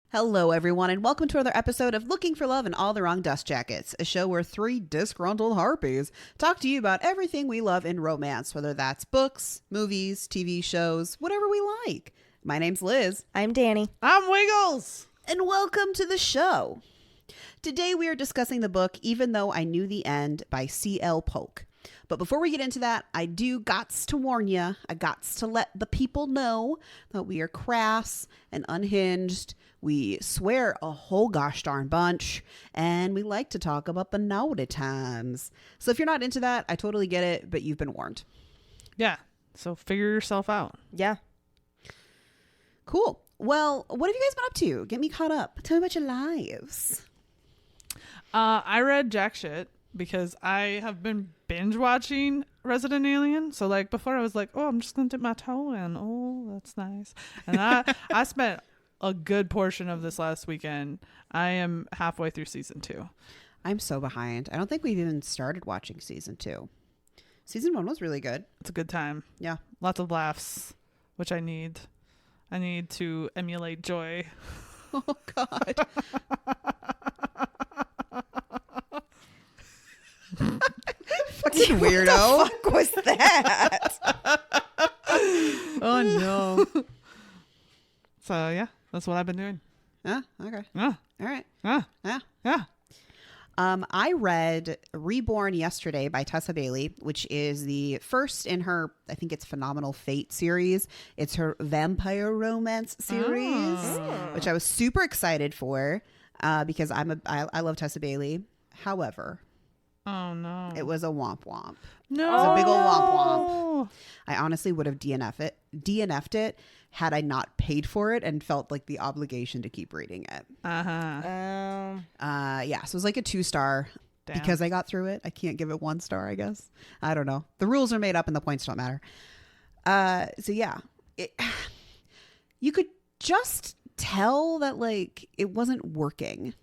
Hello, everyone, and welcome to another episode of Looking for Love in All the Wrong Dust Jackets, a show where three disgruntled harpies talk to you about everything we love in romance, whether that's books, movies, TV shows, whatever we like. My name's Liz. I'm Danny. I'm Wiggles. And welcome to the show. Today we are discussing the book Even Though I Knew the End by C.L. Polk. But before we get into that, I do gots to warn you. I gots to let the people know that we are crass and unhinged. We swear a whole gosh darn bunch, and we like to talk about the naughty times. So if you're not into that, I totally get it, but you've been warned. Yeah, so figure yourself out. Yeah. Cool. Well, what have you guys been up to? Get me caught up. Tell me about your lives. I read jack shit because I have been binge watching Resident Alien. So like before I was like, oh, I'm just going to dip my toe in. Oh, that's nice. And I spent a good portion of this last weekend. I am halfway through season 2. I'm so behind. I don't think we've even started watching season 2. Season 1 was really good. It's a good time. Yeah. Lots of laughs, which I need. I need to emulate joy. Oh, God. Fucking weirdo. What the fuck was that? Oh, no. So, yeah, that's what I've been doing. Yeah, okay. Yeah. All right. Yeah. Yeah. Yeah. I read Reborn yesterday by Tessa Bailey, which is the first in her, I think it's Phenomenal Fate series. It's her vampire romance series, which I was super excited for because I love Tessa Bailey. However, oh no, it was a womp womp. No, it was a big old womp womp. I honestly would have DNF'd it had I not paid for it and felt like the obligation to keep reading it. Yeah, so it was like a 2-star. Damn. Because I got through it. I can't give it 1 star, I guess. I don't know. The rules are made up and the points don't matter. So yeah, you could just tell that like it wasn't working.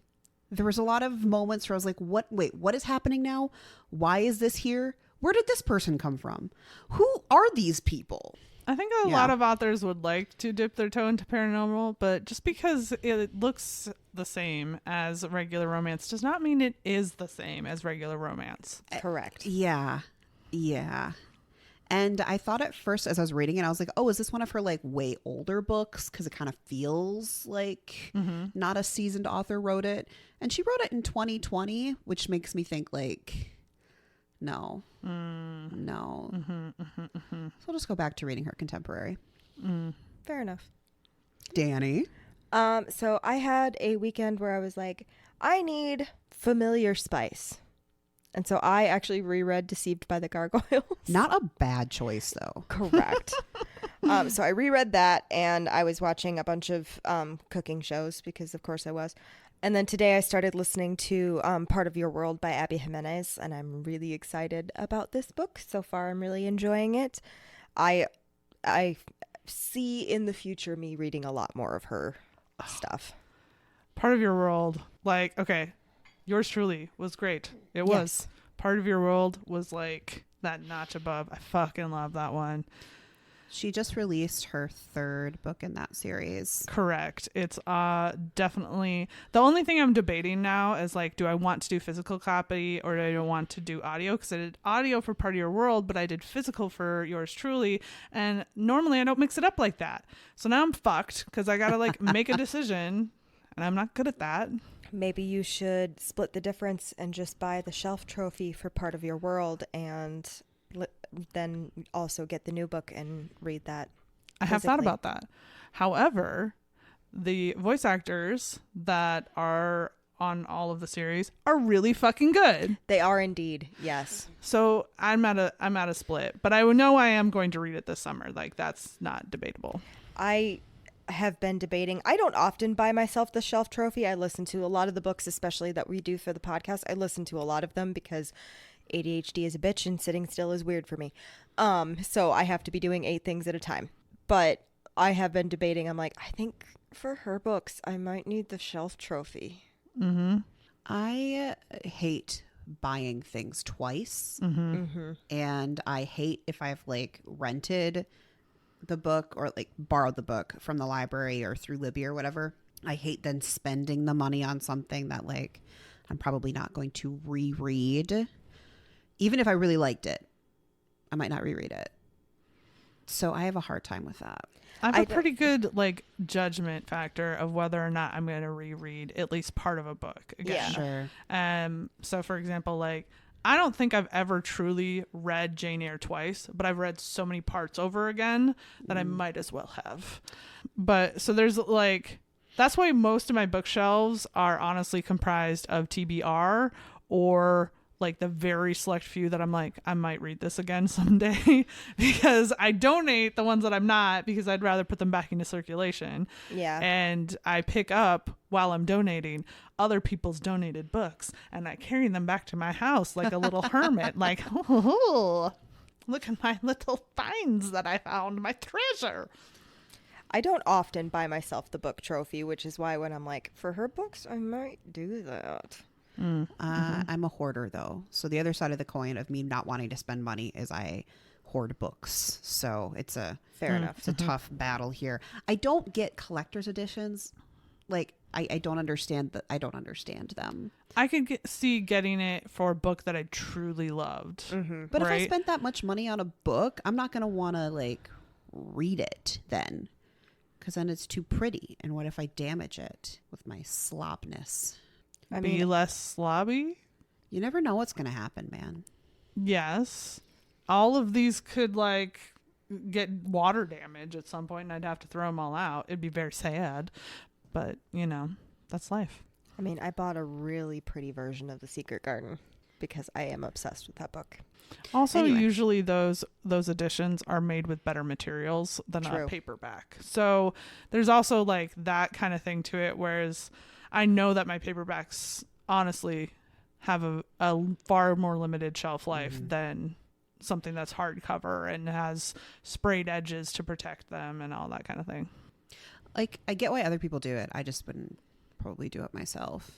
There was a lot of moments where I was like, what is happening now? Why is this here? Where did this person come from? Who are these people? I think a lot of authors would like to dip their toe into paranormal, but just because it looks the same as regular romance does not mean it is the same as regular romance. Correct. Yeah. And I thought at first as I was reading it, I was like, oh, is this one of her like way older books? Because it kind of feels like not a seasoned author wrote it. And she wrote it in 2020, which makes me think like, no. So I'll just go back to reading her contemporary. Fair enough. Danny? So I had a weekend where I was like, I need familiar spice. And so I actually reread Deceived by the Gargoyles. Not a bad choice, though. Correct. So I reread that, and I was watching a bunch of cooking shows because, of course, I was. And then today I started listening to Part of Your World by Abby Jimenez, and I'm really excited about this book. So far, I'm really enjoying it. I see in the future me reading a lot more of her stuff. Part of Your World, like, okay, yours truly was great. It was. Part of Your World was like that notch above. I fucking love that one. She just released her 3rd book in that series. Correct. It's definitely the only thing I'm debating now is like, do I want to do physical copy or do I want to do audio? Because I did audio for Part of Your World, but I did physical for yours truly. And normally I don't mix it up like that. So now I'm fucked because I got to like make a decision and I'm not good at that. Maybe you should split the difference and just buy the shelf trophy for Part of Your World and then also get the new book and read that. I have thought about that. However, the voice actors that are on all of the series are really fucking good. They are indeed. Yes. So I'm at a split, but I know I am going to read it this summer. Like that's not debatable. I have been debating. I don't often buy myself the shelf trophy. I listen to a lot of the books, especially that we do for the podcast. I listen to a lot of them because ADHD is a bitch and sitting still is weird for me. So I have to be doing 8 things at a time. But I have been debating. I'm like, I think for her books, I might need the shelf trophy. Mm-hmm. I hate buying things twice. Mm-hmm. And I hate if I've like rented the book or like borrowed the book from the library or through Libby or whatever. I hate then spending the money on something that like I'm probably not going to reread. Even if I really liked it, I might not reread it. So I have a hard time with that. I have a pretty good like judgment factor of whether or not I'm going to reread at least part of a book again. Sure. So for example, like I don't think I've ever truly read Jane Eyre twice, but I've read so many parts over again that I might as well have. But so there's like, that's why most of my bookshelves are honestly comprised of TBR or like the very select few that I'm like, I might read this again someday because I donate the ones that I'm not because I'd rather put them back into circulation. Yeah. And I pick up while I'm donating other people's donated books and I carry them back to my house like a little hermit, like, oh, look at my little finds that I found, my treasure. I don't often buy myself the book trophy, which is why when I'm like, for her books, I might do that. I'm a hoarder though. So the other side of the coin of me not wanting to spend money is I hoard books. So it's a Fair enough. It's a tough battle here. I don't get collector's editions. Like I don't understand that. I don't understand them. I could see getting it for a book that I truly loved. But if I Right. spent that much money on a book, I'm not going to want to like read it then. Because then it's too pretty. And what if I damage it with my slobness? I Be mean, less slobby. You never know what's going to happen, man. Yes. All of these could like get water damage at some point and I'd have to throw them all out. It'd be very sad. But, you know, that's life. I mean, I bought a really pretty version of The Secret Garden because I am obsessed with that book. Also, Anyway. usually those editions are made with better materials than True. a paperback. So there's also like that kind of thing to it. Whereas I know that my paperbacks honestly have a far more limited shelf life than something that's hardcover and has sprayed edges to protect them and all that kind of thing. Like, I get why other people do it. I just wouldn't probably do it myself.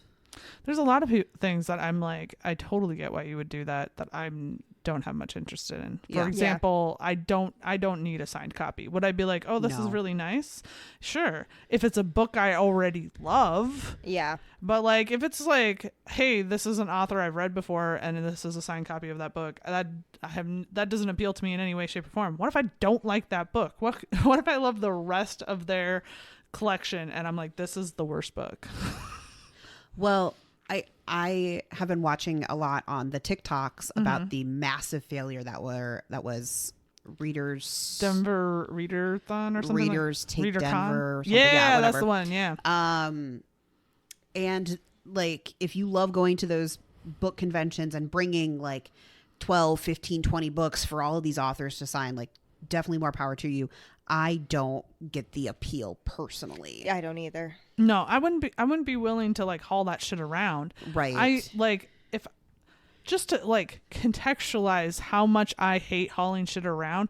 There's a lot of things that I'm like, I totally get why you would do that I don't have much interest in. For Yeah. example, I don't need a signed copy. Would I be like, oh, this is No. really nice? Sure. If it's a book I already love. Yeah. But like, if it's like, hey, this is an author I've read before and this is a signed copy of that book, that doesn't appeal to me in any way, shape, or form. What if I don't like that book? What if I love the rest of their collection and I'm like, this is the worst book? Well, I have been watching a lot on the TikToks about the massive failure that was Readers Denver Readathon or something. Readers Take ReaderCon? Denver or something. Yeah, that's whatever. the one. Yeah. And like, if you love going to those book conventions and bringing like 12, 15, 20 books for all of these authors to sign, like, definitely more power to you. I don't get the appeal personally. I don't either. No, I wouldn't be willing to like haul that shit around. Right. I like, if just to like contextualize how much I hate hauling shit around.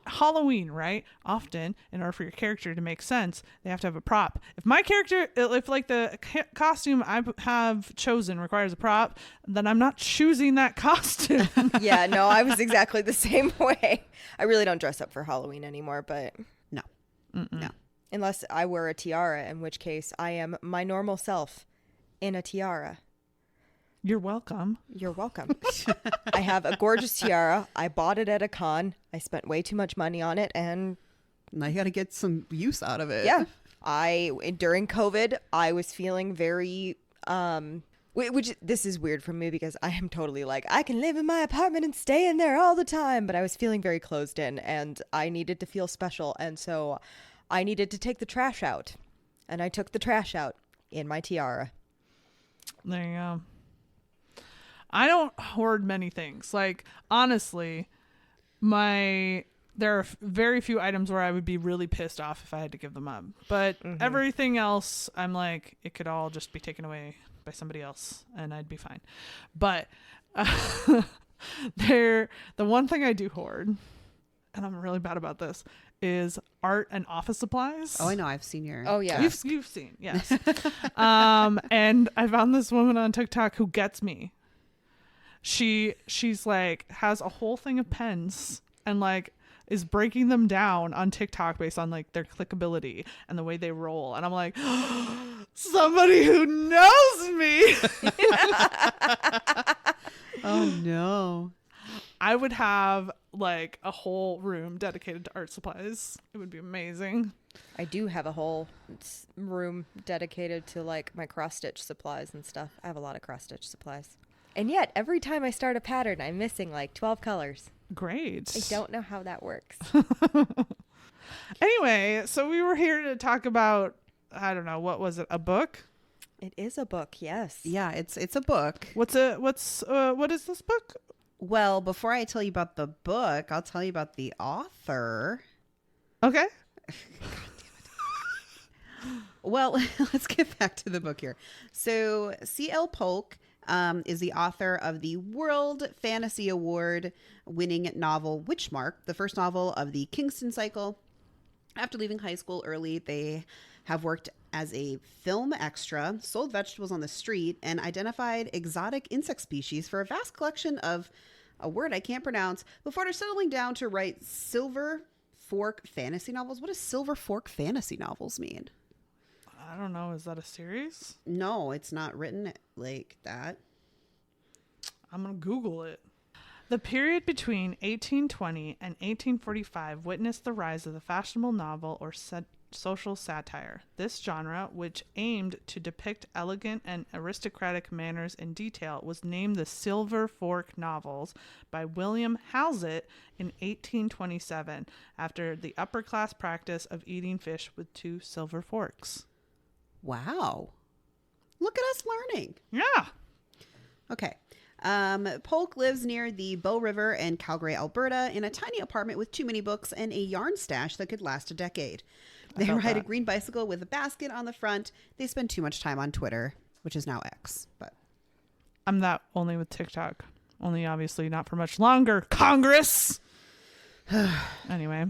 Halloween, right? Often, in order for your character to make sense, they have to have a prop. If my character, if like the costume I have chosen requires a prop, then I'm not choosing that costume. Yeah, no, I was exactly the same way. I really don't dress up for Halloween anymore, but No. Mm-mm. unless I wear a tiara, in which case I am my normal self in a tiara. You're welcome. You're welcome. I have a gorgeous tiara. I bought it at a con. I spent way too much money on it, and Now you got to get some use out of it. yeah, during COVID, I was feeling very which this is weird for me because I am totally like, I can live in my apartment and stay in there all the time, but I was feeling very closed in and I needed to feel special, and so I needed to take the trash out, and I took the trash out in my tiara. There you go. I don't hoard many things. Like, honestly, there are very few items where I would be really pissed off if I had to give them up. But everything else, I'm like, it could all just be taken away by somebody else and I'd be fine. But the one thing I do hoard and I'm really bad about this, is art and office supplies. Oh, I know. I've seen your. Oh, yeah. You've seen, yes. And I found this woman on TikTok who gets me. She's like has a whole thing of pens and like is breaking them down on TikTok based on like their clickability and the way they roll. And I'm like, somebody who knows me. Oh no. I would have like a whole room dedicated to art supplies. It would be amazing. I do have a whole room dedicated to like my cross stitch supplies and stuff. I have a lot of cross stitch supplies. And yet, every time I start a pattern, I'm missing like 12 colors. Great. I don't know how that works. Anyway, so we were here to talk about, I don't know, what was it? A book? It is a book, yes. Yeah, it's a book. What is this book? Well, before I tell you about the book, I'll tell you about the author. Okay. Well, let's get back to the book here. So C.L. Polk is the author of the World Fantasy Award winning novel Witchmark, the first novel of the Kingston cycle. After leaving high school early, they have worked as a film extra, sold vegetables on the street, and identified exotic insect species for a vast collection of a word I can't pronounce before settling down to write Silver Fork fantasy novels. What does Silver Fork fantasy novels mean? I don't know. Is that a series? No, it's not written like that. I'm going to Google it. The period between 1820 and 1845 witnessed the rise of the fashionable novel or social satire. This genre, which aimed to depict elegant and aristocratic manners in detail, was named the Silver Fork Novels by William Hazlitt in 1827 after the upper class practice of eating fish with 2 silver forks. Wow. Look at us learning. Yeah. Okay. Polk lives near the Bow River in Calgary, Alberta, in a tiny apartment with too many books and a yarn stash that could last a decade. They ride a green bicycle with a basket on the front. They spend too much time on Twitter, which is now X. But I'm that only with TikTok. Only obviously not for much longer. Congress! Anyway.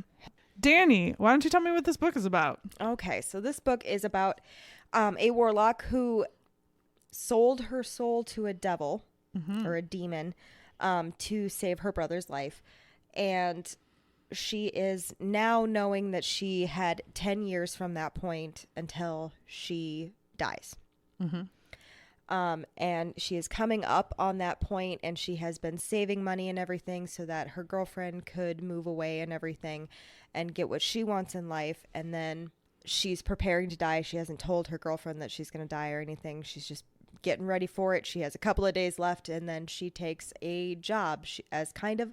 Danny, why don't you tell me what this book is about? Okay, so this book is about a warlock who sold her soul to a devil or a demon to save her brother's life. And she is now knowing that she had 10 years from that point until she dies. And she is coming up on that point, and she has been saving money and everything so that her girlfriend could move away and everything and get what she wants in life. And then she's preparing to die. She hasn't told her girlfriend that she's going to die or anything. She's just getting ready for it. She has a couple of days left, and then she takes a job she kind of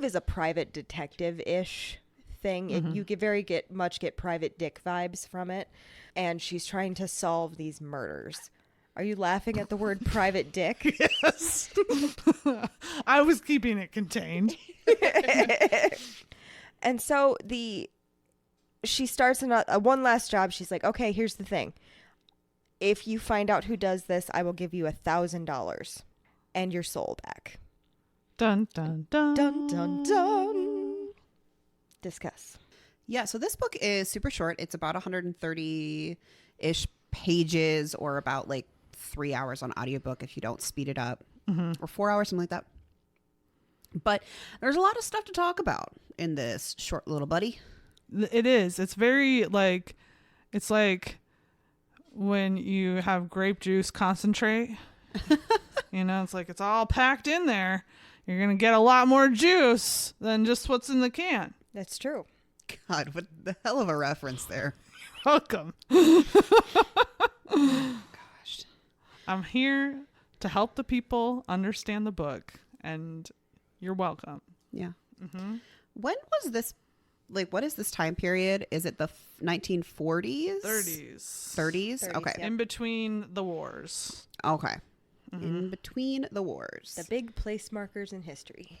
is a private detective-ish thing. You get private dick vibes from it, and she's trying to solve these murders. Are you laughing at the word private dick? Yes. I was keeping it contained. And so she starts a one last job. She's like, okay, here's the thing. If you find out who does this, I will give you $1,000 and your soul back. Dun, dun, dun. Dun, dun, dun. Discuss. yeah, so this book is super short. It's about 130-ish pages, or about like 3 hours on audiobook if you don't speed it up, or 4 hours, something like that. But there's a lot of stuff to talk about in this short little buddy. It is. It's very like, it's like when you have grape juice concentrate, it's like it's all packed in there. You're going to get a lot more juice than just what's in the can. That's true. God, what the hell of a reference there. Welcome. Gosh. I'm here to help the people understand the book, and you're welcome. Yeah. When was this, like, what is this time period? Is it the 1940s? 30s. 30s? Okay. Yep. In between the wars. Okay. In between the wars. The big place markers in history.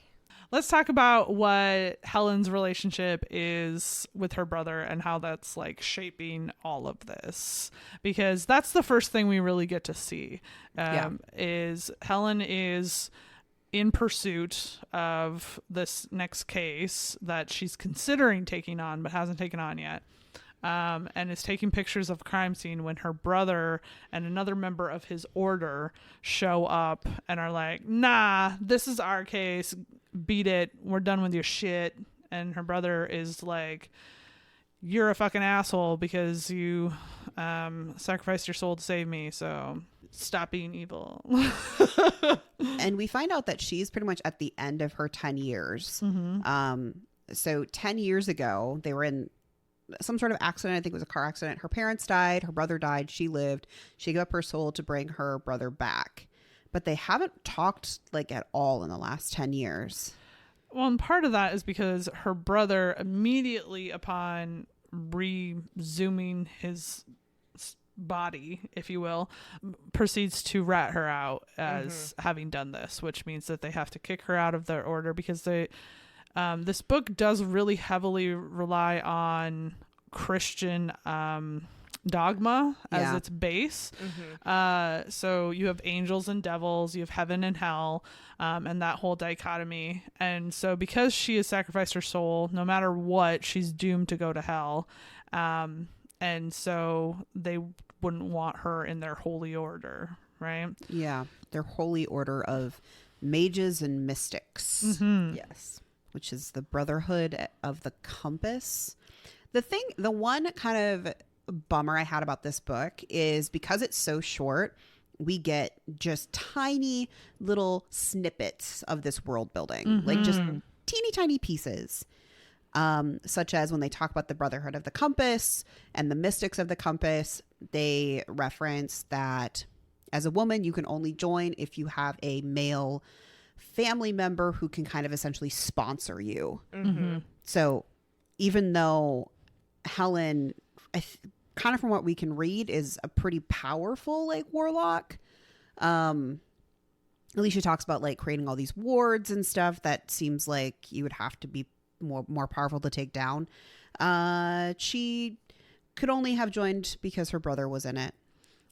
Let's talk about what Helen's relationship is with her brother and how that's like shaping all of this, because that's the first thing we really get to see. Is Helen is in pursuit of this next case that she's considering taking on but hasn't taken on yet. And is taking pictures of a crime scene when her brother and another member of his order show up and are like, nah, this is our case. Beat it. We're done with your shit. And her brother is like, you're a fucking asshole because you sacrificed your soul to save me. So stop being evil. And we find out that she's pretty much at the end of her 10 years. Mm-hmm. So 10 years ago, they were in some sort of accident. I think it was a car accident. Her parents died. Her brother died. She lived. She gave up her soul to bring her brother back. But they haven't talked like at all in the last 10 years. Well, and part of that is because her brother immediately upon resuming his body, if you will, proceeds to rat her out as having done this, which means that they have to kick her out of their order because they this book does really heavily rely on Christian dogma as its base. So you have angels and devils, you have heaven and hell, and that whole dichotomy. And so because she has sacrificed her soul, no matter what, she's doomed to go to hell. And so they wouldn't want her in their holy order, right? Yeah, their holy order of mages and mystics. Yes. Which is the Brotherhood of the Compass. The one kind of bummer I had about this book is because it's so short, we get just tiny little snippets of this world building, like just teeny tiny pieces. Such as when they talk about the Brotherhood of the Compass and the mystics of the compass, they reference that as a woman, you can only join if you have a male family member who can kind of essentially sponsor you. So even though Helen, kind of from what we can read, is a pretty powerful like warlock, Alicia talks about like creating all these wards and stuff that seems like you would have to be more powerful to take down. She could only have joined because her brother was in it,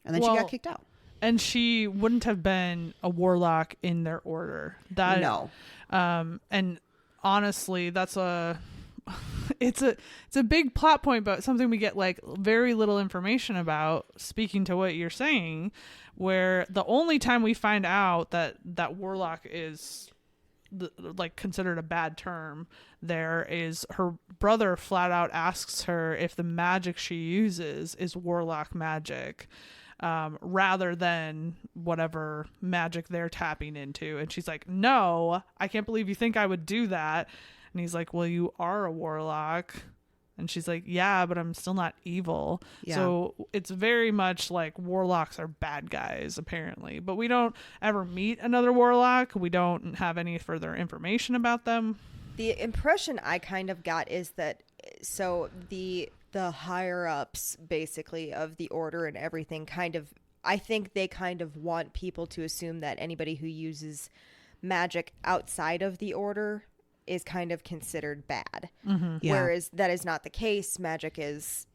and then she got kicked out. And she wouldn't have been a warlock in their order. No. And honestly, that's it's a big plot point, but something we get like very little information about, speaking to what you're saying, where the only time we find out that warlock is like considered a bad term there is her brother flat out asks her if the magic she uses is warlock magic. Rather than whatever magic they're tapping into. And she's like, no, I can't believe you think I would do that. And he's like, well, you are a warlock. And she's like, yeah, but I'm still not evil. Yeah. So it's very much like warlocks are bad guys, apparently. But we don't ever meet another warlock. We don't have any further information about them. The impression I kind of got is that, so the higher ups basically of the order and everything I think they kind of want people to assume that anybody who uses magic outside of the order is kind of considered bad. Yeah. Whereas that is not the case. Magic is,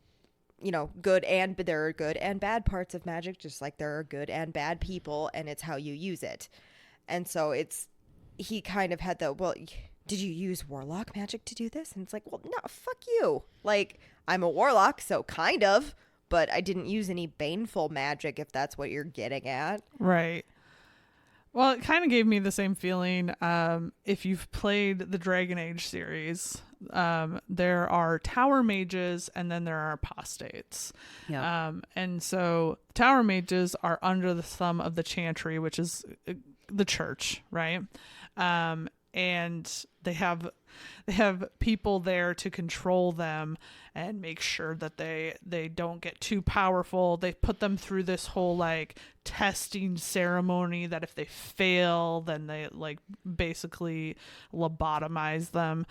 good, and there are good and bad parts of magic, just like there are good and bad people, and it's how you use it. And so he kind of had well, did you use warlock magic to do this? And it's like, well, no, fuck you. Like, I'm a warlock, so kind of, but I didn't use any baneful magic, if that's what you're getting at. Right. Well, it kind of gave me the same feeling. If you've played the Dragon Age series, there are tower mages and then there are apostates. Yeah. And so tower mages are under the thumb of the chantry, which is the church, right? And they have people there to control them and make sure that they don't get too powerful. They put them through this whole like testing ceremony that if they fail, then they like basically lobotomize them.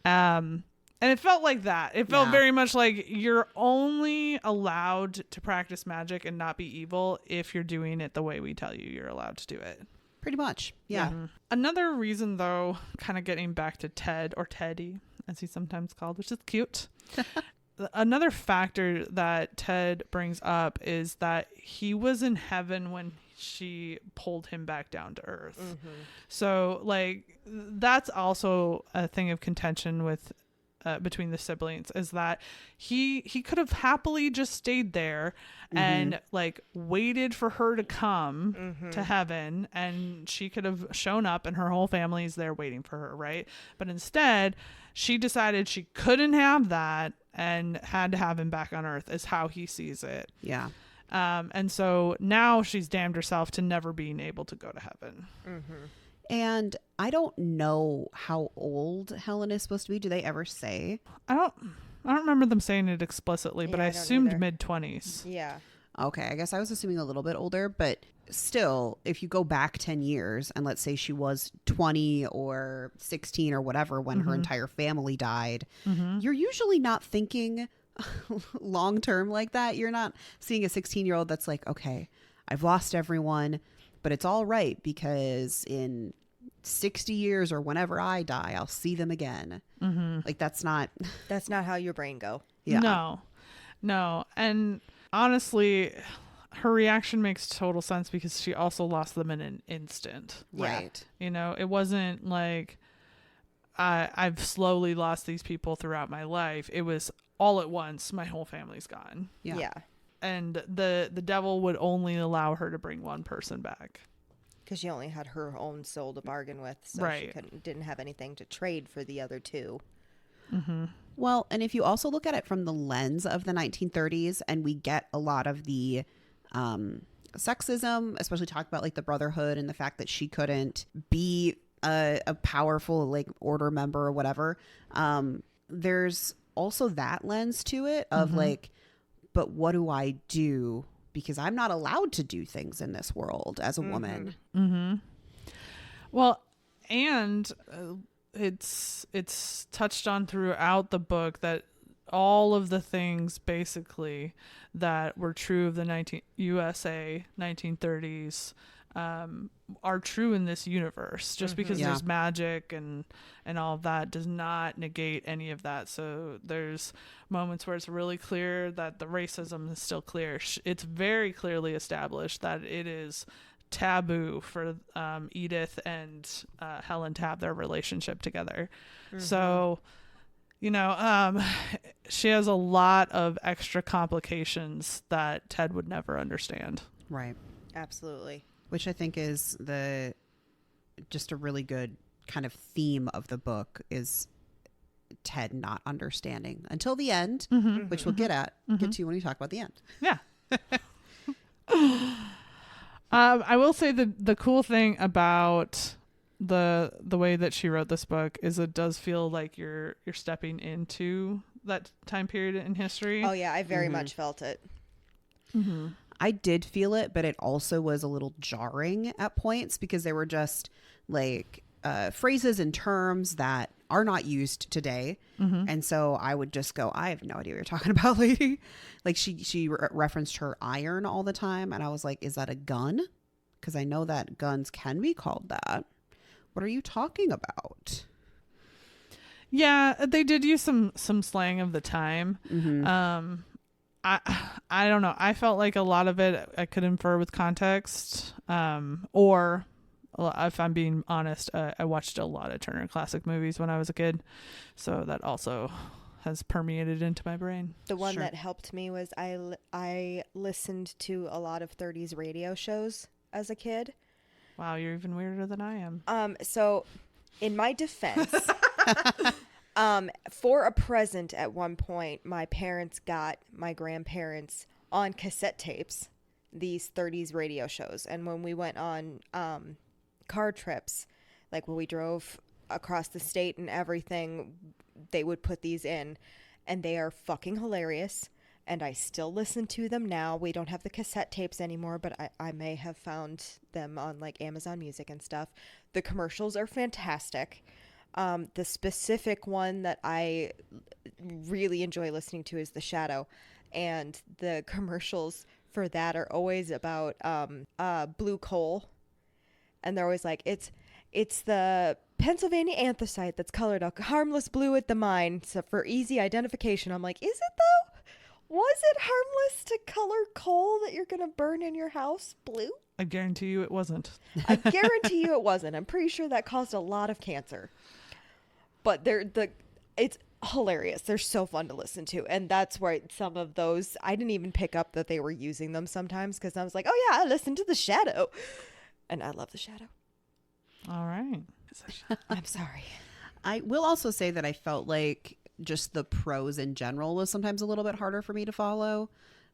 And it felt like that. It felt very much like you're only allowed to practice magic and not be evil if you're doing it the way we tell you you're allowed to do it. Pretty much. Yeah. Mm-hmm. Another reason, though, kind of getting back to Ted, or Teddy, as he's sometimes called, which is cute. Another factor that Ted brings up is that he was in heaven when she pulled him back down to earth. So like that's also a thing of contention with between the siblings, is that he could have happily just stayed there and like waited for her to come to heaven, and she could have shown up and her whole family's there waiting for her, right? But instead she decided she couldn't have that and had to have him back on earth, is how he sees it. Yeah. And so now she's damned herself to never being able to go to heaven. And I don't know how old Helen is supposed to be. Do they ever say? I don't remember them saying it explicitly, but Yeah, I I don't assumed either. mid-20s. Yeah. Okay, I guess I was assuming a little bit older, but still, if you go back 10 years and let's say she was 20 or 16 or whatever when her entire family died, you're usually not thinking long term like that. You're not seeing a 16-year-old that's like, okay, I've lost everyone, but it's all right because in 60 years or whenever I die, I'll see them again. Like that's not how your brain go. yeah. No. And honestly, her reaction makes total sense because she also lost them in an instant. Right. You know, it wasn't like I've slowly lost these people throughout my life. It was all at once. My whole family's gone. Yeah. And the devil would only allow her to bring one person back. Because she only had her own soul to bargain with, so Right. she didn't have anything to trade for the other two. Well, and if you also look at it from the lens of the 1930s, and we get a lot of the sexism, especially talk about like the Brotherhood and the fact that she couldn't be a powerful like order member or whatever. There's also that lens to it of like, but what do I do? Because I'm not allowed to do things in this world as a woman. Well, and it's touched on throughout the book that all of the things basically that were true of the USA 1930s are true in this universe. Just because there's magic and all of that does not negate any of that. So there's moments where it's really clear that the racism is still clear. It's very clearly established that it is taboo for Edith and Helen to have their relationship together. So, you know, she has a lot of extra complications that Ted would never understand. Right. Absolutely. Which I think is just a really good kind of theme of the book is Ted not understanding until the end, which we'll get to when we talk about the end. Yeah. I will say the cool thing about the way that she wrote this book is it does feel like you're stepping into that time period in history. Oh yeah, I very much felt it. I did feel it, but it also was a little jarring at points because they were just like phrases and terms that are not used today. And so I would just go, I have no idea what you're talking about, lady. Like she referenced her iron all the time. And I was like, is that a gun? Because I know that guns can be called that. What are you talking about? Yeah, they did use some slang of the time. I don't know. I felt like a lot of it I could infer with context, or if I'm being honest, I watched a lot of Turner Classic Movies when I was a kid, so that also has permeated into my brain. The one that helped me was I listened to a lot of 30s radio shows as a kid. Wow, you're even weirder than I am. So in my defense, for a present at one point, my parents got my grandparents on cassette tapes these 30s radio shows. And when we went on car trips, like when we drove across the state and everything, they would put these in. And they are fucking hilarious. And I still listen to them now. We don't have the cassette tapes anymore, but I may have found them on like Amazon Music and stuff. The commercials are fantastic. The specific one that I really enjoy listening to is The Shadow. And the commercials for that are always about blue coal. And they're always like, it's the Pennsylvania anthracite that's colored a harmless blue at the mine, so for easy identification. I'm like, is it though? Was it harmless to color coal that you're going to burn in your house blue? I guarantee you it wasn't. I guarantee you it wasn't. I'm pretty sure that caused a lot of cancer. But it's hilarious. They're so fun to listen to. And that's where some of those, I didn't even pick up that they were using them sometimes because I was like, oh yeah, I listened to The Shadow. And I love The Shadow. All right. I'm sorry. I will also say that I felt like just the prose in general was sometimes a little bit harder for me to follow.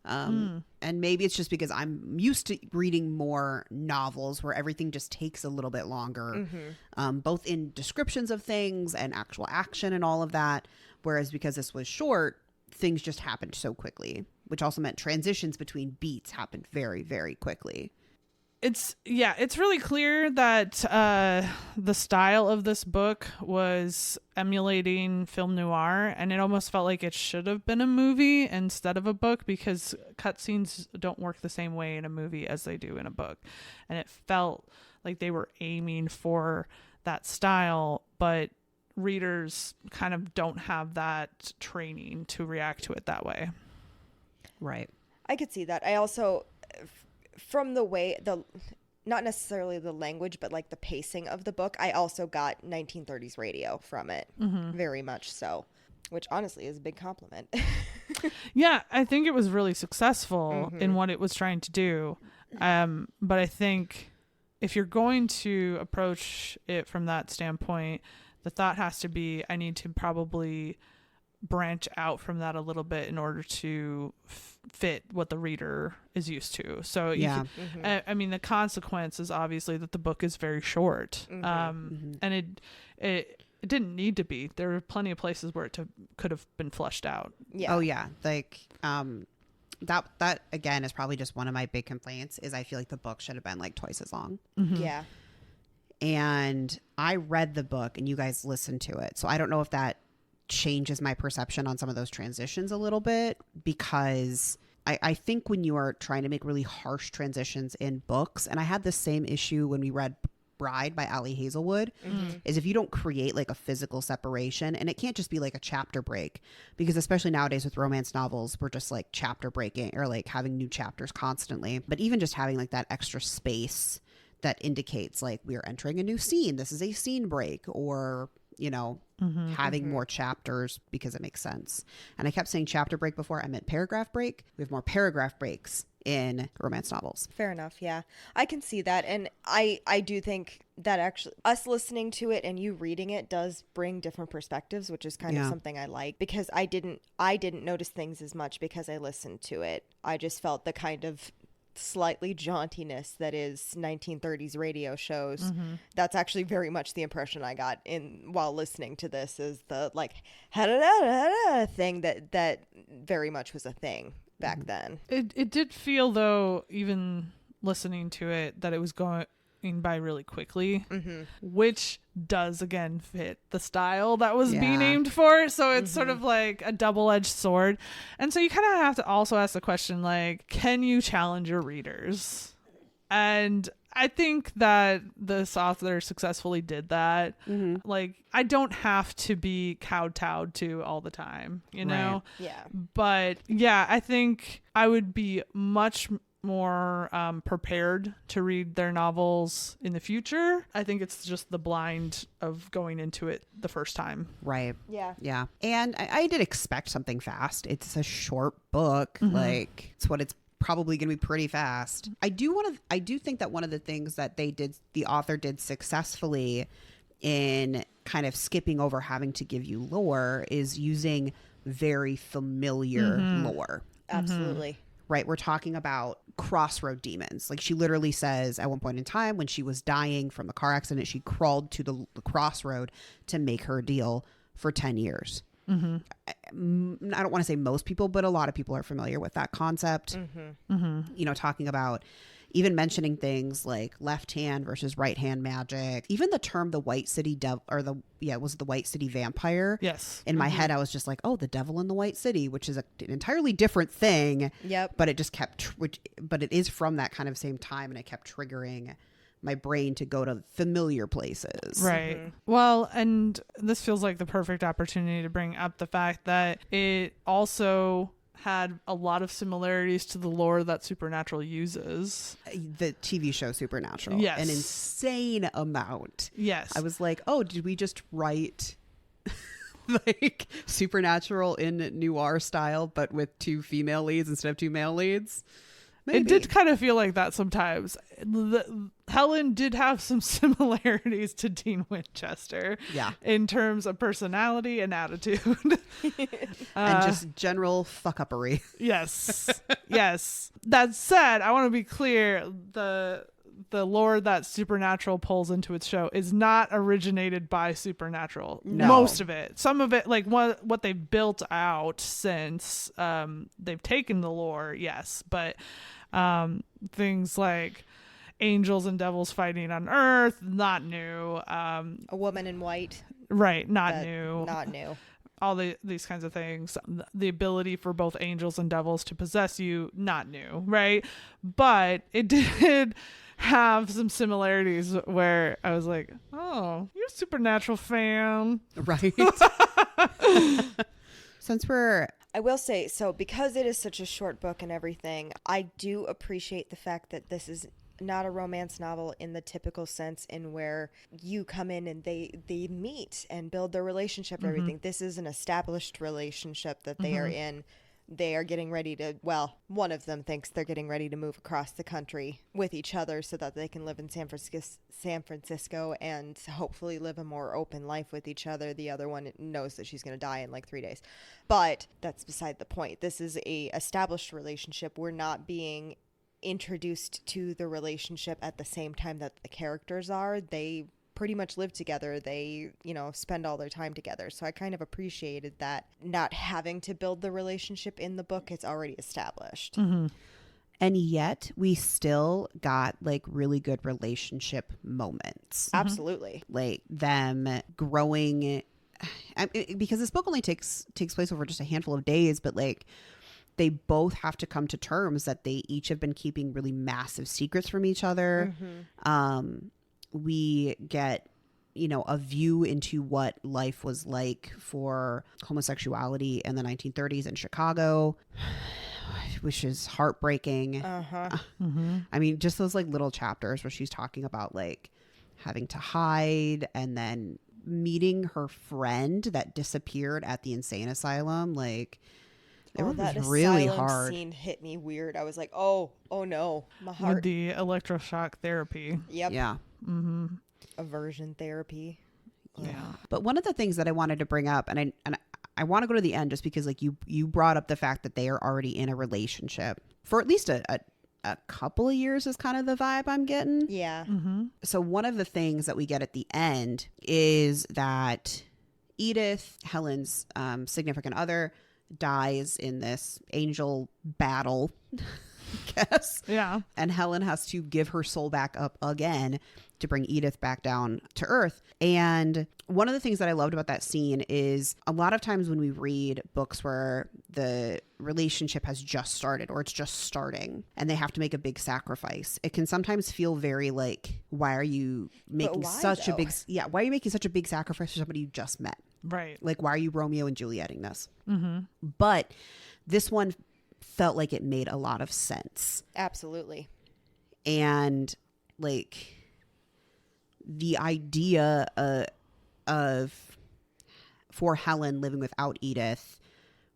And maybe it's just because I'm used to reading more novels where everything just takes a little bit longer, both in descriptions of things and actual action and all of that. Whereas because this was short, things just happened so quickly, which also meant transitions between beats happened very, very quickly. It's really clear that the style of this book was emulating film noir, and it almost felt like it should have been a movie instead of a book because cutscenes don't work the same way in a movie as they do in a book. And it felt like they were aiming for that style, but readers kind of don't have that training to react to it that way. Right. I could see that. I also, from the way not necessarily the language, but like the pacing of the book, I also got 1930s radio from it, very much so, which honestly is a big compliment. Yeah, I think it was really successful in what it was trying to do. But I think if you're going to approach it from that standpoint, the thought has to be, I need to probably branch out from that a little bit in order to fit what the reader is used to. So I mean, the consequence is obviously that the book is very short, and it didn't need to be. There were plenty of places where it could have been flushed out. Yeah. Oh yeah, like that again is probably just one of my big complaints is I feel like the book should have been like twice as long. Yeah. And I read the book and you guys listened to it, so I don't know if that changes my perception on some of those transitions a little bit, because I think when you are trying to make really harsh transitions in books, and I had the same issue when we read Bride by Ali Hazelwood, is if you don't create like a physical separation, and it can't just be like a chapter break, because especially nowadays with romance novels, we're just like chapter breaking or like having new chapters constantly. But even just having like that extra space that indicates like we are entering a new scene, this is a scene break, or having more chapters because it makes sense. And I kept saying chapter break before, I meant paragraph break. We have more paragraph breaks in romance novels. Fair enough. Yeah, I can see that. And I do think that actually us listening to it and you reading it does bring different perspectives, which is kind of something I like, because I didn't notice things as much because I listened to it. I just felt the kind of slightly jauntiness that is 1930s radio shows. That's actually very much the impression I got while listening to this, is the like thing that very much was a thing back then. It did feel, though, even listening to it, that it was going by really quickly, which does again fit the style that was being aimed for. So it's sort of like a double-edged sword. And so you kind of have to also ask the question, like, can you challenge your readers? And I think that this author successfully did that. Like, I don't have to be kowtowed to all the time, you know? Right. Yeah. But yeah, I think I would be much more prepared to read their novels in the future. I think it's just the blind of going into it the first time. Right. Yeah. Yeah. And I did expect something fast. It's a short book. Like, it's what it's probably going to be pretty fast. I do think that one of the things that the author did successfully in kind of skipping over having to give you lore is using very familiar lore. Absolutely. Right. We're talking about crossroad demons. Like, she literally says at one point in time when she was dying from a car accident, she crawled to the crossroad to make her deal for 10 years. I don't want to say most people, but a lot of people are familiar with that concept. Talking about even mentioning things like left hand versus right hand magic. Even the term the White City devil, or was the White City vampire. Yes. In my head, I was just like, oh, the devil in the White City, which is an entirely different thing. Yep. But it just kept, but it is from that kind of same time, and it kept triggering my brain to go to familiar places. Right. Well, and this feels like the perfect opportunity to bring up the fact that it also had a lot of similarities to the lore that Supernatural uses. The TV show Supernatural. Yes. An insane amount. Yes. I was like, oh, did we just write like Supernatural in Noir style, but with 2 female leads instead of 2 male leads? Maybe. It did kind of feel like that sometimes. Helen did have some similarities to Dean Winchester. Yeah. In terms of personality and attitude. And just general fuck-uppery. Yes. Yes. That said, I want to be clear, the lore that Supernatural pulls into its show is not originated by Supernatural. No. Most of it. Some of it, like what they've built out since they've taken the lore, yes. But things like angels and devils fighting on Earth, not new. A woman in white. Right, not new. Not new. All these kinds of things. The ability for both angels and devils to possess you, not new, right? But it did have some similarities where I was like, oh, you're a Supernatural fan. Right. Since I will say, so because it is such a short book and everything, I do appreciate the fact that this is not a romance novel in the typical sense in where you come in and they meet and build their relationship and everything. This is an established relationship that they are in. They are getting ready to, well, one of them thinks they're getting ready to move across the country with each other so that they can live in San Francisco and hopefully live a more open life with each other. The other one knows that she's going to die in like 3 days. But that's beside the point. This is a established relationship. We're not being introduced to the relationship at the same time that the characters are. They pretty much live together. They, spend all their time together. So I kind of appreciated that, not having to build the relationship in the book. It's already established. And yet we still got like really good relationship moments. Absolutely. Like them growing, because this book only takes place over just a handful of days, but like they both have to come to terms that they each have been keeping really massive secrets from each other. We get, a view into what life was like for homosexuality in the 1930s in Chicago, which is heartbreaking. I mean, just those like little chapters where she's talking about like having to hide and then meeting her friend that disappeared at the insane asylum. Like, it was that really asylum hard. scene hit me weird. I was like, oh no, my With heart. the electroshock therapy. Yep. Yeah. Aversion therapy. Yeah. But one of the things that I wanted to bring up, and I want to go to the end just because like you brought up the fact that they are already in a relationship for at least a couple of years is kind of the vibe I'm getting. Yeah. So one of the things that we get at the end is that Edith, Helen's significant other, dies in this angel battle, I guess. Yeah. And Helen has to give her soul back up again to bring Edith back down to Earth. And one of the things that I loved about that scene is a lot of times when we read books where the relationship has just started or it's just starting and they have to make a big sacrifice, it can sometimes feel very like, why are you making such a big sacrifice for somebody you just met? Right. Like, why are you Romeo and Julieting this? But this one felt like it made a lot of sense. Absolutely. And like the idea of for Helen living without Edith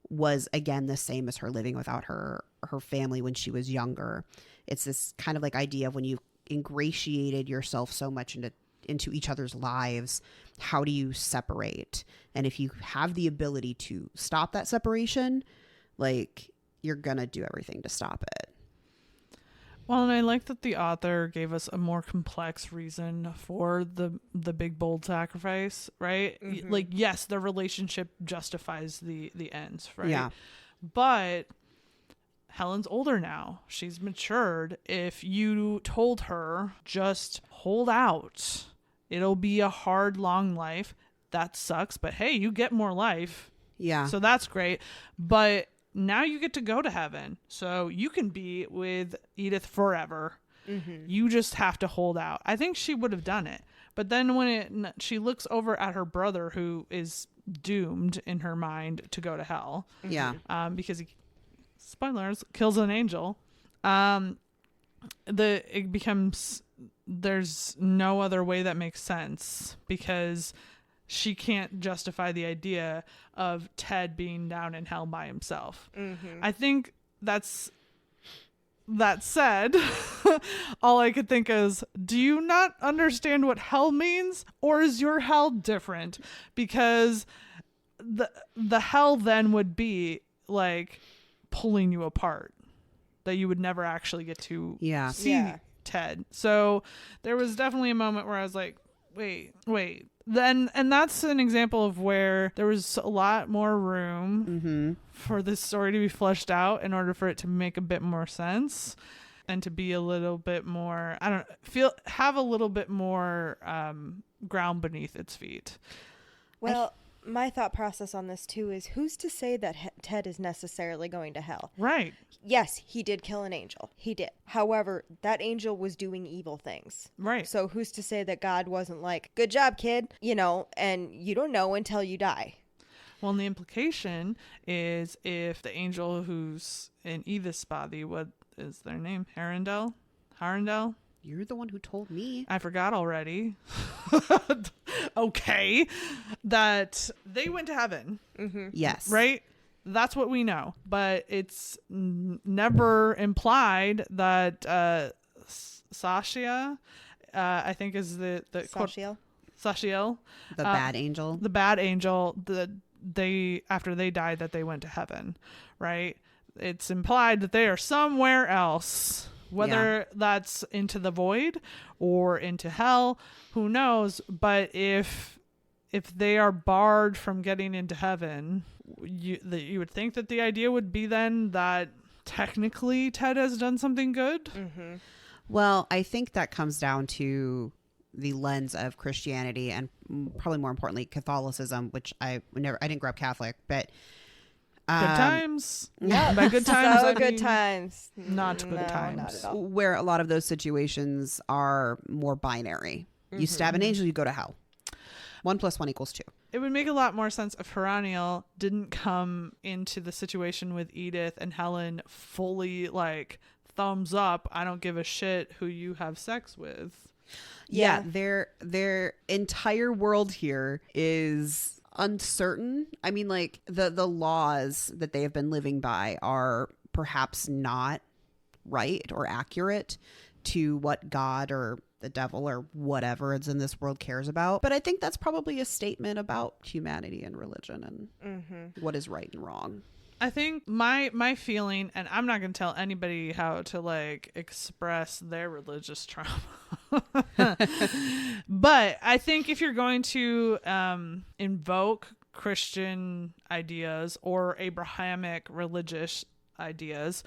was again the same as her living without her family when she was younger. It's this kind of like idea of when you've ingratiated yourself so much into each other's lives, how do you separate? And if you have the ability to stop that separation, like you're gonna do everything to stop it. Well, and I like that the author gave us a more complex reason for the big bold sacrifice, right? Like, yes, the relationship justifies the ends, right? Yeah. But Helen's older now. She's matured. If you told her, just hold out, it'll be a hard, long life. That sucks, but hey, you get more life. Yeah. So that's great. But now you get to go to heaven. So you can be with Edith forever. You just have to hold out. I think she would have done it. But then when she looks over at her brother, who is doomed in her mind to go to hell. Yeah. Because spoilers, kills an angel, it becomes, there's no other way that makes sense, because she can't justify the idea of Ted being down in hell by himself. I think that said, all I could think is, do you not understand what hell means, or is your hell different? Because the hell then would be like pulling you apart, that you would never actually get to see Ted. So there was definitely a moment where I was like, wait. Then, and that's an example of where there was a lot more room for this story to be fleshed out in order for it to make a bit more sense and to be a little bit more, have a little bit more ground beneath its feet. Well, my thought process on this too is, who's to say that Ted is necessarily going to hell? Right. Yes, he did kill an angel. He did. However, that angel was doing evil things. Right. So who's to say that God wasn't like, good job, kid, and you don't know until you die. Well, and the implication is, if the angel who's in Edith's body, what is their name? Harindel? You're the one who told me. I forgot already. Okay. That they went to heaven. Yes. Right? That's what we know. But it's never implied that Sasha, I think is the Sashiel. The bad angel. The bad angel, after they died, that they went to heaven. Right? It's implied that they are somewhere else. Whether that's into the void or into hell, who knows? But if they are barred from getting into heaven, you would think that the idea would be then that technically Ted has done something good. Well, I think that comes down to the lens of Christianity, and probably more importantly Catholicism, which I didn't grow up Catholic, but good times. Yeah, by good times, so I good mean times. not good No, times. not at all. where a lot of those situations are more binary. You stab an angel, you go to hell. 1 + 1 = 2. It would make a lot more sense if Haraniel didn't come into the situation with Edith and Helen fully like thumbs up, I don't give a shit who you have sex with. Yeah, their entire world here is uncertain. I mean, like the laws that they have been living by are perhaps not right or accurate to what God or the devil or whatever is in this world cares about. But I think that's probably a statement about humanity and religion and what is right and wrong. I think my feeling, and I'm not going to tell anybody how to like express their religious trauma, but I think if you're going to invoke Christian ideas or Abrahamic religious ideas,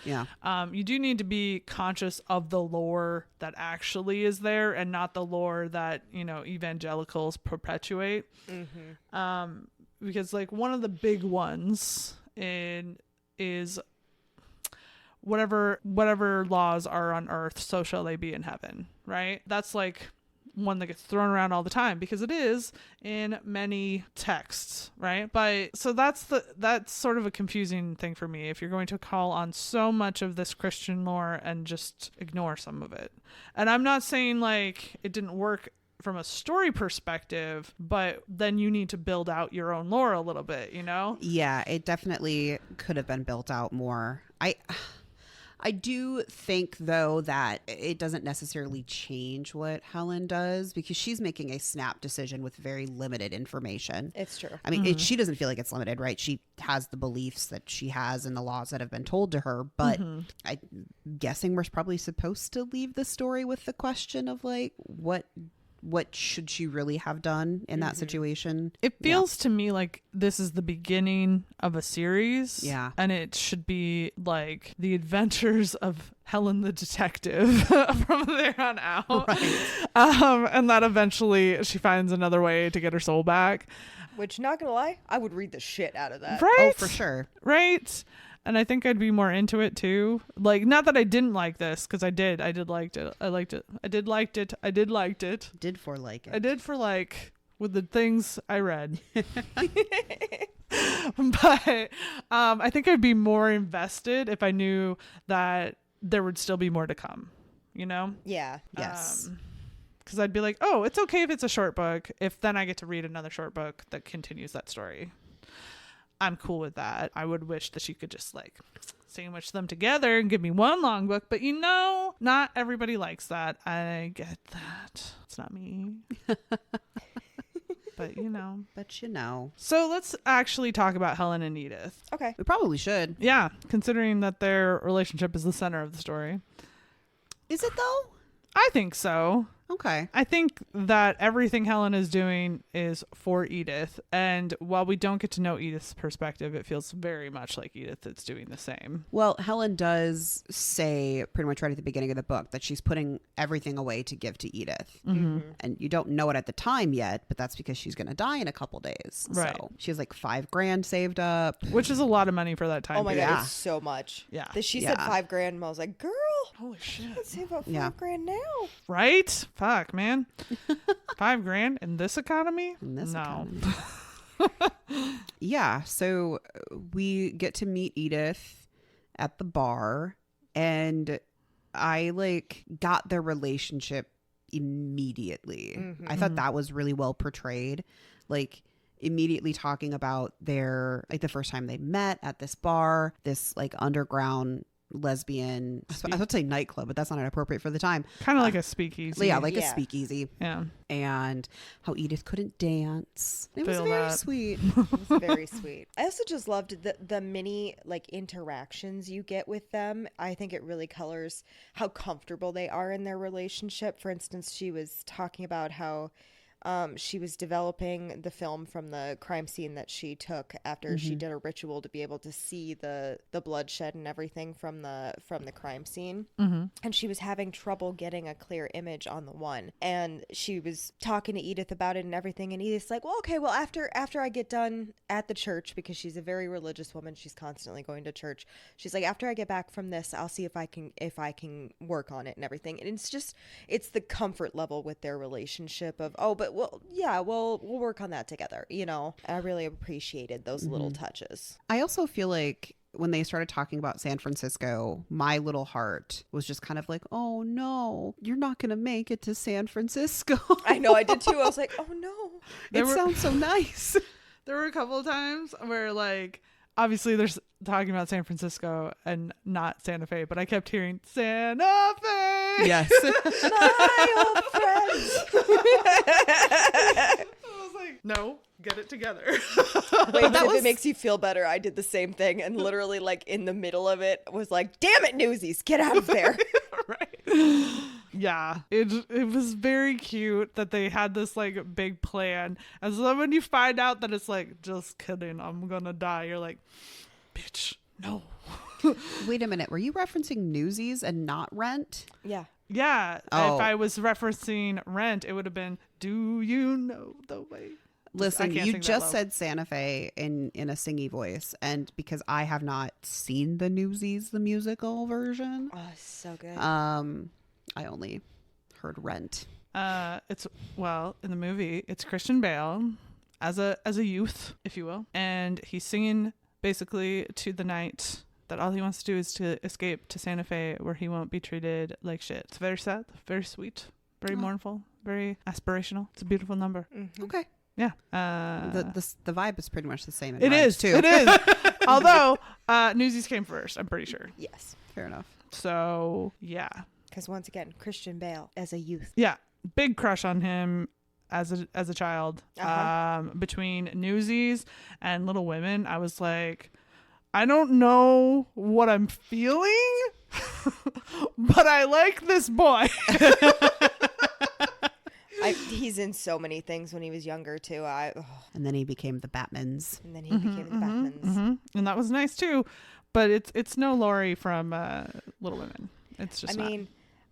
you do need to be conscious of the lore that actually is there and not the lore that, evangelicals perpetuate. Because like one of the big ones is whatever laws are on earth, so shall they be in heaven, right? That's like one that gets thrown around all the time because it is in many texts, right? But so that's sort of a confusing thing for me if you're going to call on so much of this Christian lore and just ignore some of it. And I'm not saying like it didn't work from a story perspective, but then you need to build out your own lore a little bit, Yeah, it definitely could have been built out more. I do think, though, that it doesn't necessarily change what Helen does because she's making a snap decision with very limited information. It's true. I mean, she doesn't feel like it's limited, right? She has the beliefs that she has and the laws that have been told to her. But I'm guessing we're probably supposed to leave the story with the question of, like, what should she really have done in that situation? It feels to me like this is the beginning of a series. Yeah. And it should be like the adventures of Helen the detective from there on out. Right. And that eventually she finds another way to get her soul back. Which, not gonna lie, I would read the shit out of that. Right? Oh, for sure. Right? And I think I'd be more into it too. Like, not that I didn't like this, because I did liked it. I liked it. I did liked it. I did liked it. Did for like it. I did for like with the things I read. But I think I'd be more invested if I knew that there would still be more to come, you know? Yeah. Yes. Because I'd be like, oh, it's okay if it's a short book, if then I get to read another short book that continues that story. I'm cool with that. I would wish that she could just like sandwich them together and give me one long book, but you know, not everybody likes that. I get that. It's not me. But you know. But you know. So let's actually talk about Helen and Edith. Okay. We probably should. Yeah, considering that their relationship is the center of the story. Is it though? I think so. Okay. I think that everything Helen is doing is for Edith. And while we don't get to know Edith's perspective, it feels very much like Edith is doing the same. Well, Helen does say pretty much right at the beginning of the book that she's putting everything away to give to Edith. Mm-hmm. And you don't know it at the time yet, but that's because she's going to die in a couple days. Right. So she has like $5,000 saved up. Which is a lot of money for that time Oh my period. God, Yeah. it's so much. Yeah. She said Yeah. $5,000 and I was like, girl, Holy shit. let's save up Yeah. $5,000 now. Right? Fuck, man. $5,000 in this economy? In this no. economy. Yeah. So we get to meet Edith at the bar, and I like got their relationship immediately. Mhm. I thought that was really well portrayed. Like immediately talking about their like the first time they met at this bar, this like underground lesbian, I would say nightclub, but that's not appropriate for the time. Kind of like a speakeasy. Yeah, like a Yeah. speakeasy. Yeah. And how Edith couldn't dance. It was Feel very that. sweet. It was very sweet. I also just loved the many like interactions you get with them. I think it really colors how comfortable they are in their relationship. For instance, she was talking about how she was developing the film from the crime scene that she took after she did a ritual to be able to see the bloodshed and everything from the crime scene. Mm-hmm. And she was having trouble getting a clear image on the one. And she was talking to Edith about it and everything. And Edith's like, well, okay, well, after I get done at the church, because she's a very religious woman, she's constantly going to church. She's like, after I get back from this, I'll see if I can work on it and everything. And it's the comfort level with their relationship of, oh, but we'll work on that together. You know, I really appreciated those little touches. I also feel like when they started talking about San Francisco, my little heart was just kind of like, oh no, you're not going to make it to San Francisco. I know, I did too. I was like, oh no. It sounds so nice. There were a couple of times where like obviously they're talking about San Francisco and not Santa Fe, but I kept hearing Santa Fe. Yes. My old friends. I was like, no, get it together. Wait, but if it makes you feel better, I did the same thing, and literally like in the middle of it was like, damn it, Newsies, get out of there. Right. Yeah, it was very cute that they had this like big plan, and so then when you find out that it's like, just kidding, I'm gonna die, you're like, bitch, no. Wait a minute. Were you referencing Newsies and not Rent? Yeah. Yeah, Oh. if I was referencing Rent, it would have been, do you know the way? Listen, can't you sing that just low. said Santa Fe in a singy voice, and because I have not seen the Newsies, the musical version, Oh, so good. I only heard Rent. It's in the movie, it's Christian Bale as a youth, if you will, and he's singing basically to the night that all he wants to do is to escape to Santa Fe, where he won't be treated like shit. It's very sad, very sweet, very mournful, very aspirational. It's a beautiful number. Mhm. Okay. Yeah. The vibe is pretty much the same. In It Rent, is too. It is. Although Newsies came first, I'm pretty sure. Yes. Fair enough. So yeah, Because once again, Christian Bale as a youth. yeah, big crush on him as a child. Between Newsies and Little Women, I was like, I don't know what I'm feeling, but I like this boy. He's in so many things when he was younger too. And then he became the Batmans. And then he became the Batmans. And that was nice too, but it's no Laurie from Little Women. It's just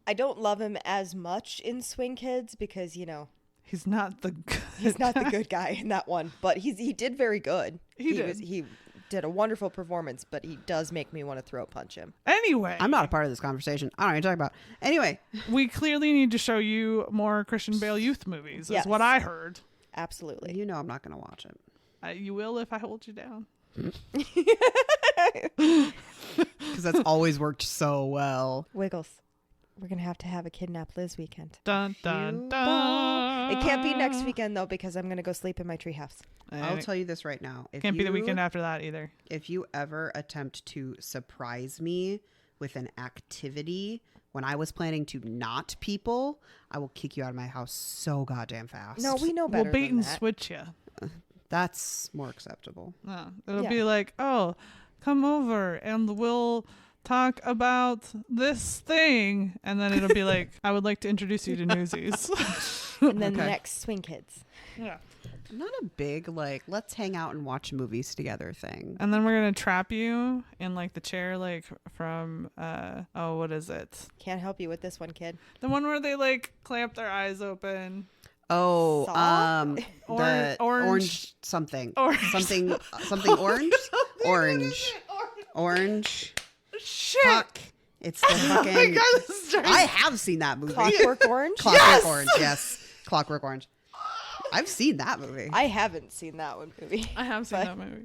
I don't love him as much in Swing Kids because, you know, he's not the he's not the good guy in that one, but he did very good. He did a wonderful performance, but he does make me want to throat punch him. Anyway, I'm not a part of this conversation. I don't know what you're talking about. Anyway, we clearly need to show you more Christian Bale youth movies. Yes. Is what I heard. Absolutely. you know I'm not going to watch it. You will if I hold you down. Because that's always worked so well. Wiggles. We're going to have a Kidnap Liz weekend. Dun, dun, You dun. It can't be next weekend, though, because I'm going to go sleep in my treehouse. I'll tell you this right now. Can't be the weekend after that either. If you ever attempt to surprise me with an activity when I was planning to not people, I will kick you out of my house so goddamn fast. No, we know better We'll bait than and that. switch you. That's more acceptable. It'll Yeah. be like, oh, come over and we'll talk about this thing. And then it'll be like, I would like to introduce you to Newsies. And then the Okay. next Swing Kids. Yeah. I'm not a big, like, let's hang out and watch movies together thing. And then we're going to trap you in like the chair, like from, what is it? Can't help you with this one, kid. The one where they like clamp their eyes open. Oh, Saw? the Orange- orange something. Orange. Something orange? Orange. Shit. Fuck. It's the fucking... Oh my God, this is starting- I have seen that movie. Clockwork Orange? Clockwork Orange, yes. Clockwork Orange. I've seen that movie. I haven't seen that one movie. I have seen But- that movie.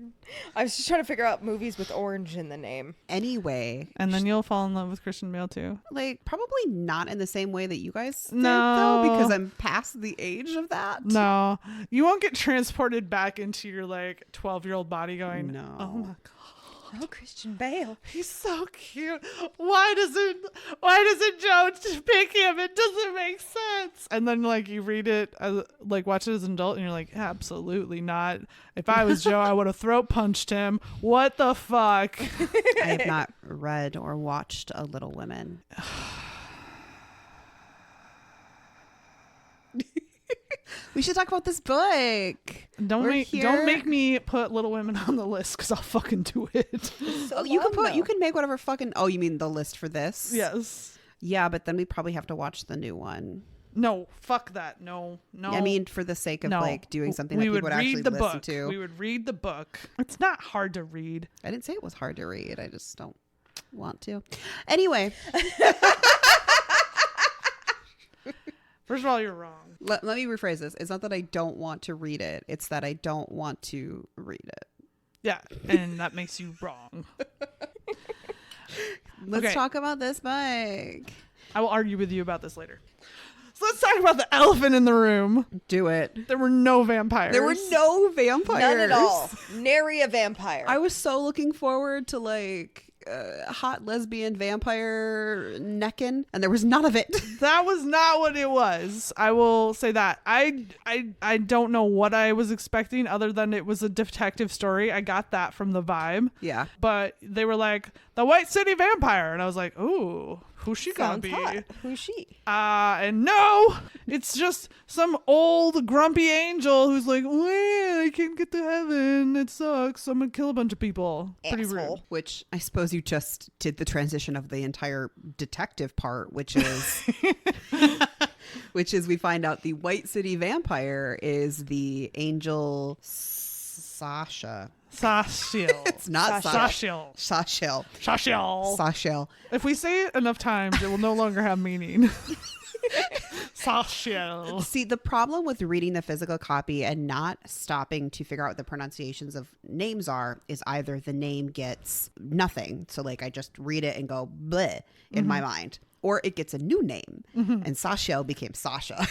I was just trying to figure out movies with orange in the name. Anyway, And then you'll fall in love with Christian Bale too. like, probably not in the same way that you guys did, No. though, because I'm past the age of that. No, you won't get transported back into your like 12-year-old body going, No. oh my God. Oh, Christian Bale. He's so cute. Why doesn't Joe pick him? It doesn't make sense. And then like you read it, like watch it as an adult, and you're like, absolutely not. If I was Joe, I would have throat punched him. What the fuck? I have not read or watched A Little Women. We should talk about this book. Don't We're don't make here. me put Little Women on the list because I'll fucking do it. So Oh, you can long, put, you though. can make whatever fucking. Oh, you mean the list for this? Yes. Yeah, but then we probably have to watch the new one. No. Fuck that. No. I mean, for the sake of no. like doing something we that people would actually read the listen book. to. We would read the book. It's not hard to read. I didn't say it was hard to read. I just don't want to. Anyway, First of all, you're wrong. let me rephrase this. It's not that I don't want to read it. It's that I don't want to read it. Yeah, and that makes you wrong. Let's Okay. talk about this book. I will argue with you about this later. So let's talk about the elephant in the room. Do it. There were no vampires. There were no vampires. None at all. Nary a vampire. I was so looking forward to like hot lesbian vampire necking, and there was none of it. That was not what it was. I will say that. I don't know what I was expecting other than it was a detective story. I got that from the vibe. Yeah. But they were like, the White City Vampire. And I was like, ooh, who's she gonna Sounds be? hot. Who's she? And no, it's just some old grumpy angel who's like, well, I can't get to heaven. It sucks. So I'm gonna kill a bunch of people. Pretty rude. Asshole. Which I suppose you just did the transition of the entire detective part, which is which is we find out the White City Vampire is the angel Sasha. Sashiel. It's not Sashiel. Sasha. Sashiel. Sasha. If we say it enough times, it will no longer have meaning. Sashiel. See, the problem with reading the physical copy and not stopping to figure out what the pronunciations of names are is either the name gets nothing. So, like, I just read it and go bleh in my mind. Or it gets a new name. And Sasha became Sasha.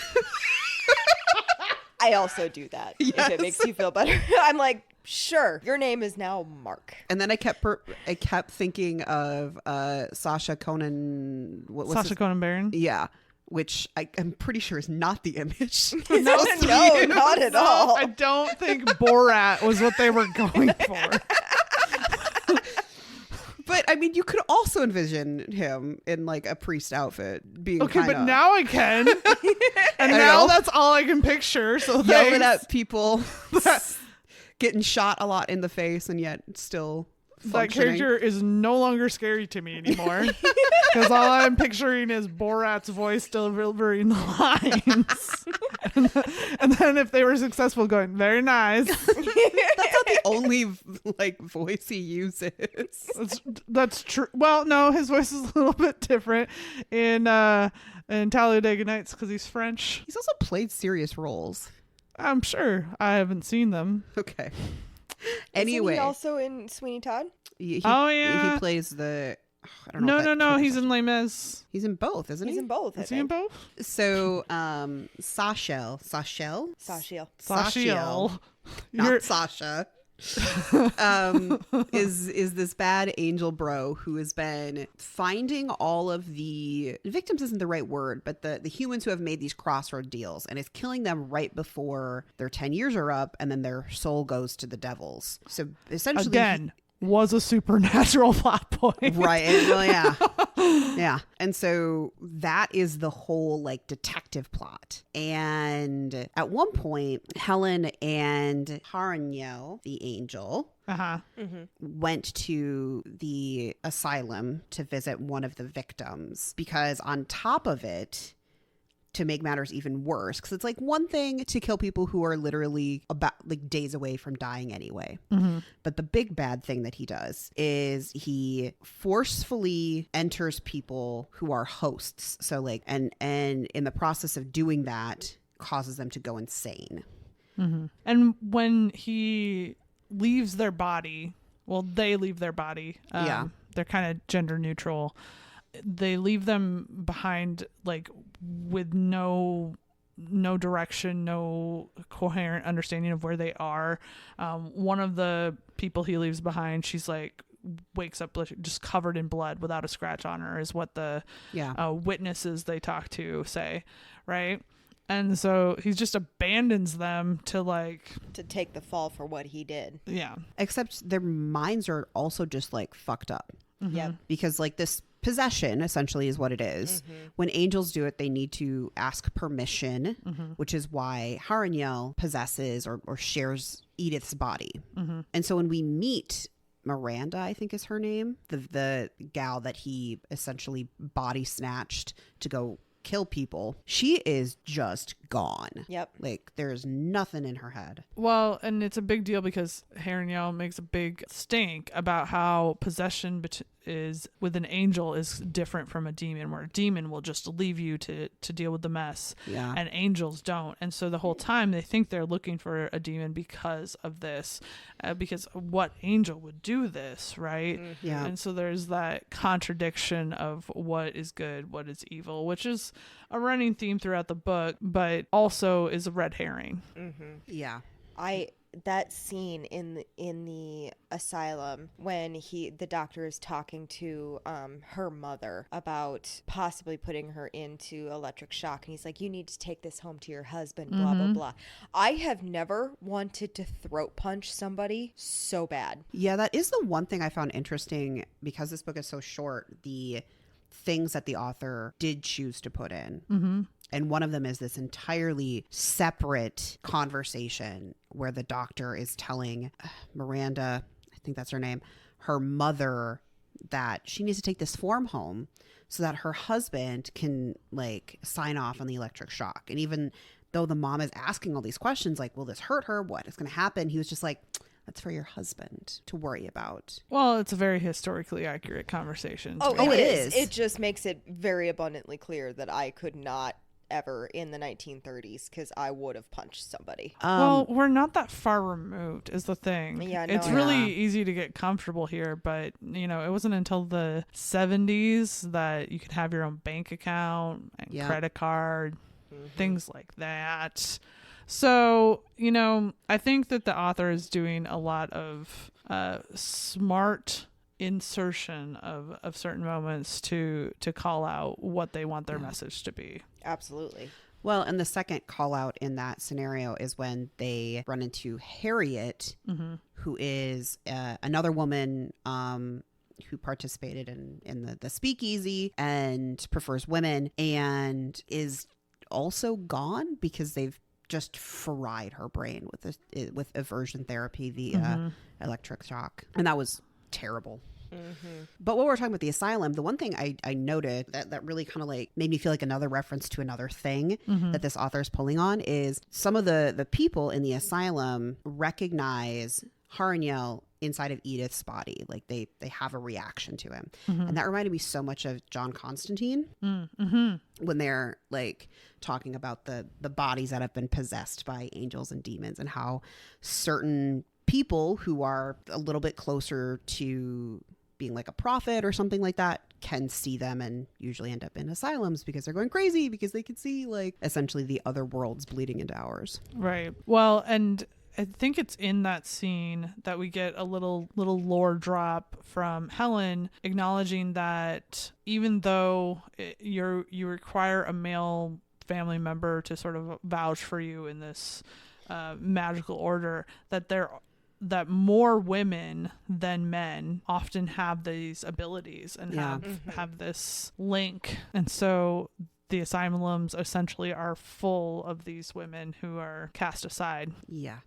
I also do that if Yes. it makes you feel better. I'm like, sure, your name is now Mark. And then I kept thinking of Sasha Conan. What's Sasha his- Conan Baron. Yeah. Which I'm pretty sure is not the image. No, not at all. I don't think Borat was what they were going for. But I mean, you could also envision him in like a priest outfit being Okay, kinda but now I can. And I now know. that's all I can picture. So yelling thanks. at people, getting shot a lot in the face, and yet still That functioning. character is no longer scary to me anymore. Because all I'm picturing is Borat's voice delivering the lines. and then if they were successful, going, very nice. That's not the only like voice he uses. That's true. Well, no, his voice is a little bit different in Talladega Nights because he's French. He's also played serious roles. I'm sure. I haven't seen them. Okay. Isn't Anyway, he also in Sweeney Todd? he yeah. plays the. I don't know. No. He's in Les Mis. He's in both, isn't he? He's in both. Is he in both? So, Sashiel, Sashiel. not Sasha, is this bad angel bro who has been finding all of the victims isn't the right word, but the humans who have made these crossroad deals, and is killing them right before their 10 years are up, and then their soul goes to the devils. So essentially, Again, was a supernatural plot point. right? Well, yeah. Yeah. And so that is the whole like detective plot. And at one point, Helen and Haranyel, the angel, went to the asylum to visit one of the victims, because on top of it, to make matters even worse, because it's like one thing to kill people who are literally about like days away from dying anyway, but the big bad thing that he does is he forcefully enters people who are hosts, so like and in the process of doing that causes them to go insane. And when he leaves their body, well, they leave their body, they're kind of gender neutral. They leave them behind like with no direction, no coherent understanding of where they are. One of the people he leaves behind, she's like wakes up just covered in blood without a scratch on her, is what the witnesses they talk to say, right? And so he just abandons them to take the fall for what he did. Yeah. Except their minds are also just like fucked up. Yeah. Because like this possession essentially is what it is. When angels do it, they need to ask permission, which is why Haranyel possesses or shares Edith's body. And so when we meet Miranda, I think is her name, the gal that he essentially body snatched to go kill people, she is just gone. Yep. Like there's nothing in her head. Well, and it's a big deal because Haranyel makes a big stink about how possession is with an angel is different from a demon, where a demon will just leave you to deal with the mess, and angels don't. And so the whole time they think they're looking for a demon because of this, because what angel would do this, right? And so there's that contradiction of what is good, what is evil, which is a running theme throughout the book, but also is a red herring. That scene in the asylum when the doctor is talking to her mother about possibly putting her into electric shock, and he's like, you need to take this home to your husband, blah blah blah. I have never wanted to throat punch somebody so bad. Yeah, that is the one thing I found interesting, because this book is so short, the things that the author did choose to put in. And one of them is this entirely separate conversation where the doctor is telling Miranda, I think that's her name, her mother, that she needs to take this form home so that her husband can like sign off on the electric shock. And even though the mom is asking all these questions, like, will this hurt her? What is going to happen? He was just like, that's for your husband to worry about. Well, it's a very historically accurate conversation. Oh, it is. It just makes it very abundantly clear that I could not ever in the 1930s, because I would have punched somebody. Well, we're not that far removed is the thing. Yeah, no, it's really easy to get comfortable here, but it wasn't until the 70s that you could have your own bank account and credit card, things like that. So, I think that the author is doing a lot of smart insertion of certain moments to call out what they want their message to be. Absolutely. Well, and the second call out in that scenario is when they run into Harriet, who is another woman who participated in the speakeasy and prefers women, and is also gone because they've just fried her brain with aversion therapy via electric shock. And that was terrible. But while we're talking about the asylum, the one thing I noted that really kind of like made me feel like another reference to another thing that this author is pulling on is some of the people in the asylum recognize Haranyel inside of Edith's body. Like they have a reaction to him. And that reminded me so much of John Constantine when they're like talking about the bodies that have been possessed by angels and demons, and how certain people who are a little bit closer to being like a prophet or something like that can see them and usually end up in asylums because they're going crazy because they can see like essentially the other worlds bleeding into ours. Right. Well, and I think it's in that scene that we get a little lore drop from Helen acknowledging that even though you require a male family member to sort of vouch for you in this magical order, that more women than men often have these abilities and have this link. And so the asylums essentially are full of these women who are cast aside. Yeah.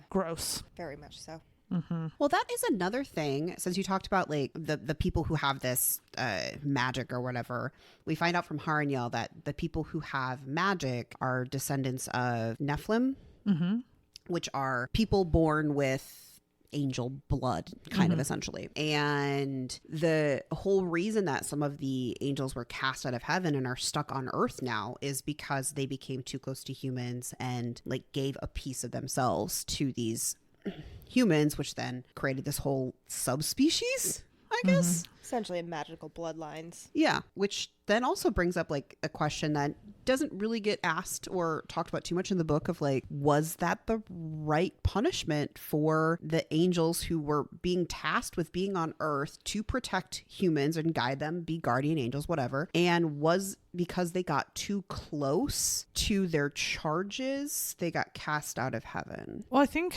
Gross. Very much so. Mm-hmm. Well, that is another thing. Since you talked about like the people who have this magic or whatever, we find out from Haranyel that the people who have magic are descendants of Nephilim, which are people born with angel blood, kind of essentially. And the whole reason that some of the angels were cast out of heaven and are stuck on earth now is because they became too close to humans and like gave a piece of themselves to these humans, which then created this whole subspecies, I guess. Essentially magical bloodlines. Yeah, which then also brings up like a question that doesn't really get asked or talked about too much in the book of like, was that the right punishment for the angels who were being tasked with being on earth to protect humans and guide them, be guardian angels, whatever, and was because they got too close to their charges, they got cast out of heaven? Well, I think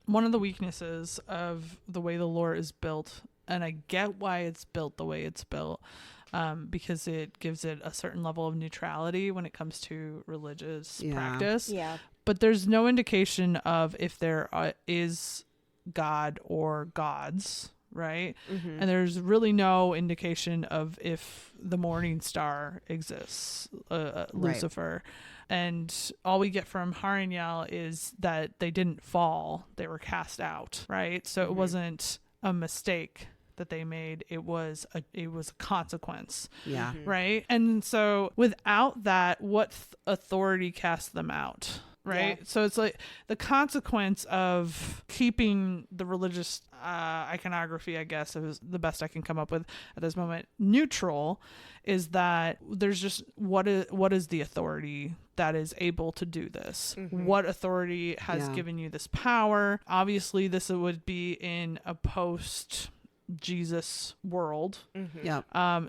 one of the weaknesses of the way the lore is built, and I get why it's built the way it's built, because it gives it a certain level of neutrality when it comes to religious practice. Yeah. But there's no indication of if there is God or gods, right? And there's really no indication of if the morning star exists, Lucifer. And all we get from Haranyel is that they didn't fall, they were cast out, right? So it wasn't a mistake that they made, it was a consequence. Yeah. Right. And so without that, what authority cast them out? Right. Yeah. So it's like the consequence of keeping the religious iconography, I guess is the best I can come up with at this moment, neutral, is that there's just what is the authority that is able to do this? What authority has given you this power? Obviously, this would be in a post Jesus world.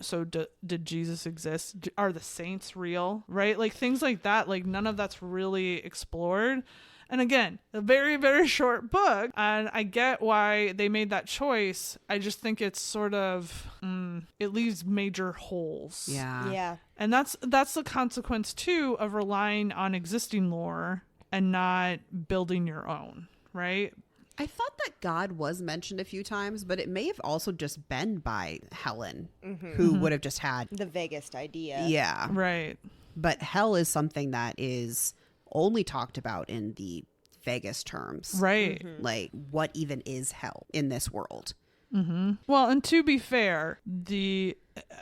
So did Jesus exist? Are the saints real? Right? Like things like that, like none of that's really explored. And again, a very, very short book, and I get why they made that choice. I just think it's sort of it leaves major holes. Yeah. And that's the consequence too of relying on existing lore and not building your own, right? I thought that God was mentioned a few times, but it may have also just been by Helen, who would have just had the vaguest idea. Yeah. Right. But hell is something that is only talked about in the vaguest terms. Right. Like, what even is hell in this world? Well, and to be fair,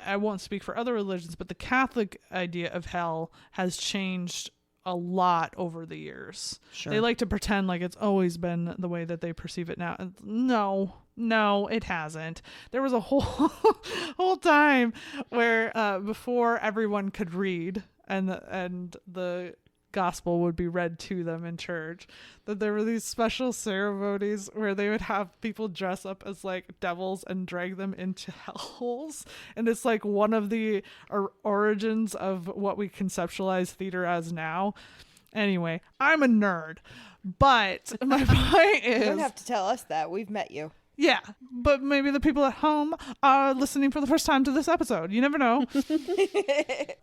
I won't speak for other religions, but the Catholic idea of hell has changed a lot over the years. Sure. They like to pretend like it's always been the way that they perceive it now. No, it hasn't. There was a whole time where before everyone could read and the gospel would be read to them in church, that there were these special ceremonies where they would have people dress up as like devils and drag them into hellholes, and it's like one of the origins of what we conceptualize theater as now. Anyway, I'm a nerd, but my point is, You don't have to tell us that. We've met you. yeah, but maybe the people at home are listening for the first time to this episode. You never know.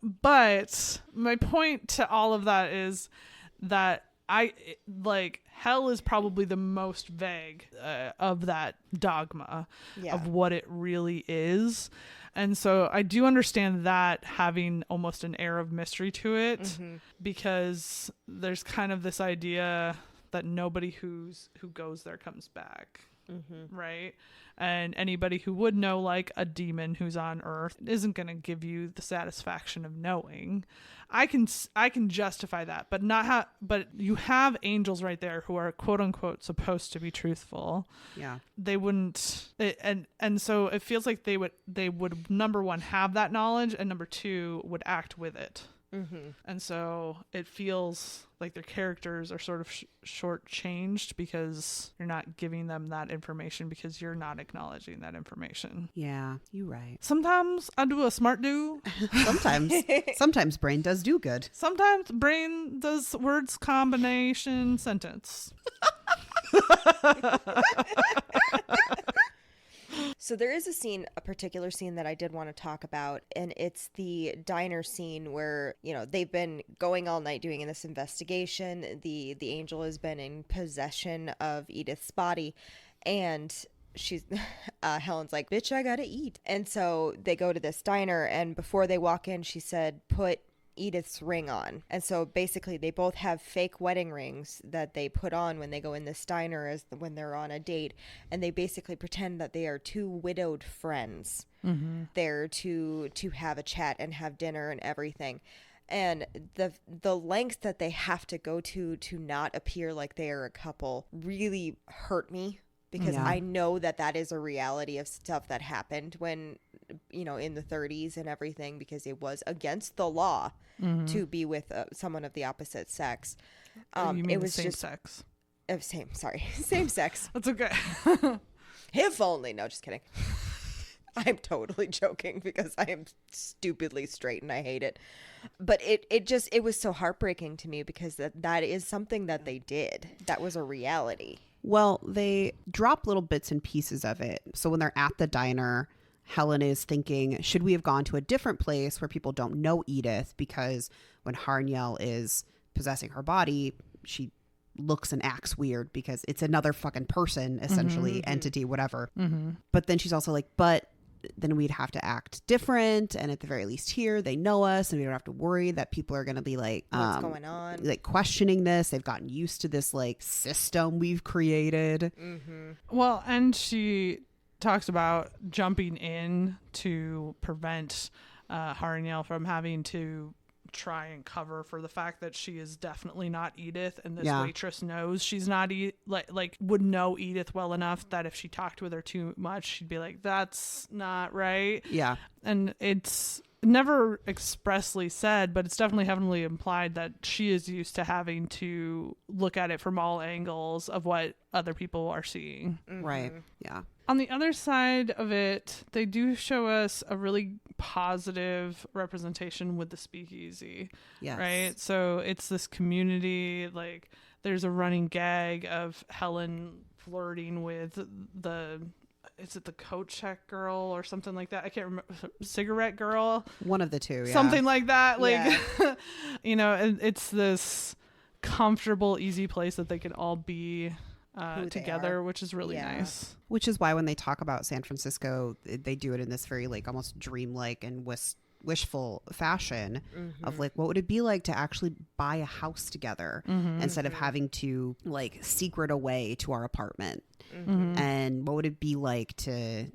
But my point to all of that is that hell is probably the most vague of that dogma of what it really is. And so I do understand that having almost an air of mystery to it, because there's kind of this idea that nobody who goes there comes back. right? And anybody who would know, like a demon who's on Earth, isn't going to give you the satisfaction of knowing. I can justify that, but but you have angels right there who are quote unquote supposed to be truthful. Yeah. They wouldn't, and so it feels like they would number one have that knowledge, and number two would act with it. And so it feels like their characters are sort of shortchanged because you're not giving them that information because you're not acknowledging that information. Yeah, you're right. Sometimes I do a smart do. Sometimes brain does do good. Sometimes brain does words combination sentence. So there is a particular scene that I did want to talk about, and it's the diner scene where, they've been going all night doing this investigation. The angel has been in possession of Edith's body, and she's Helen's like, bitch, I gotta eat. And so they go to this diner, and before they walk in, she said, put Edith's ring on. And so basically they both have fake wedding rings that they put on when they go in this diner when they're on a date, and they basically pretend that they are two widowed friends there to have a chat and have dinner and everything. And the lengths that they have to go to not appear like they are a couple really hurt me, because I know that is a reality of stuff that happened when, in the 30s and everything, because it was against the law to be with someone of the opposite sex. You mean it was same just sex? Same sex. That's okay. If only. No, just kidding. I'm totally joking because I am stupidly straight and I hate it. But it was so heartbreaking to me because that is something that they did. That was a reality. Well, they drop little bits and pieces of it. So when they're at the diner, Helen is thinking, should we have gone to a different place where people don't know Edith? Because when Harnyel is possessing her body, she looks and acts weird because it's another fucking person, essentially, entity, whatever. But then she's also like, but then we'd have to act different, and at the very least here they know us and we don't have to worry that people are going to be like, what's going on, like questioning this. They've gotten used to this like system we've created. Well, and she talks about jumping in to prevent Harnyel from having to try and cover for the fact that she is definitely not Edith, and this waitress knows she's not like would know Edith well enough that if she talked with her too much, she'd be like, that's not right. Yeah. And it's never expressly said, but it's definitely heavily implied that she is used to having to look at it from all angles of what other people are seeing. Right. Yeah. On the other side of it, they do show us a really positive representation with the speakeasy. Yes. Right? So it's this community, like there's a running gag of Helen flirting with is it the coat check girl or something like that? I can't remember. Cigarette girl? One of the two, yeah. Something like that. Like, yeah. It's this comfortable, easy place that they can all be together, which is really nice. Which is why when they talk about San Francisco, they do it in this very like almost dreamlike and wishful fashion of like, what would it be like to actually buy a house together instead of having to like secret away to our apartment? And what would it be like to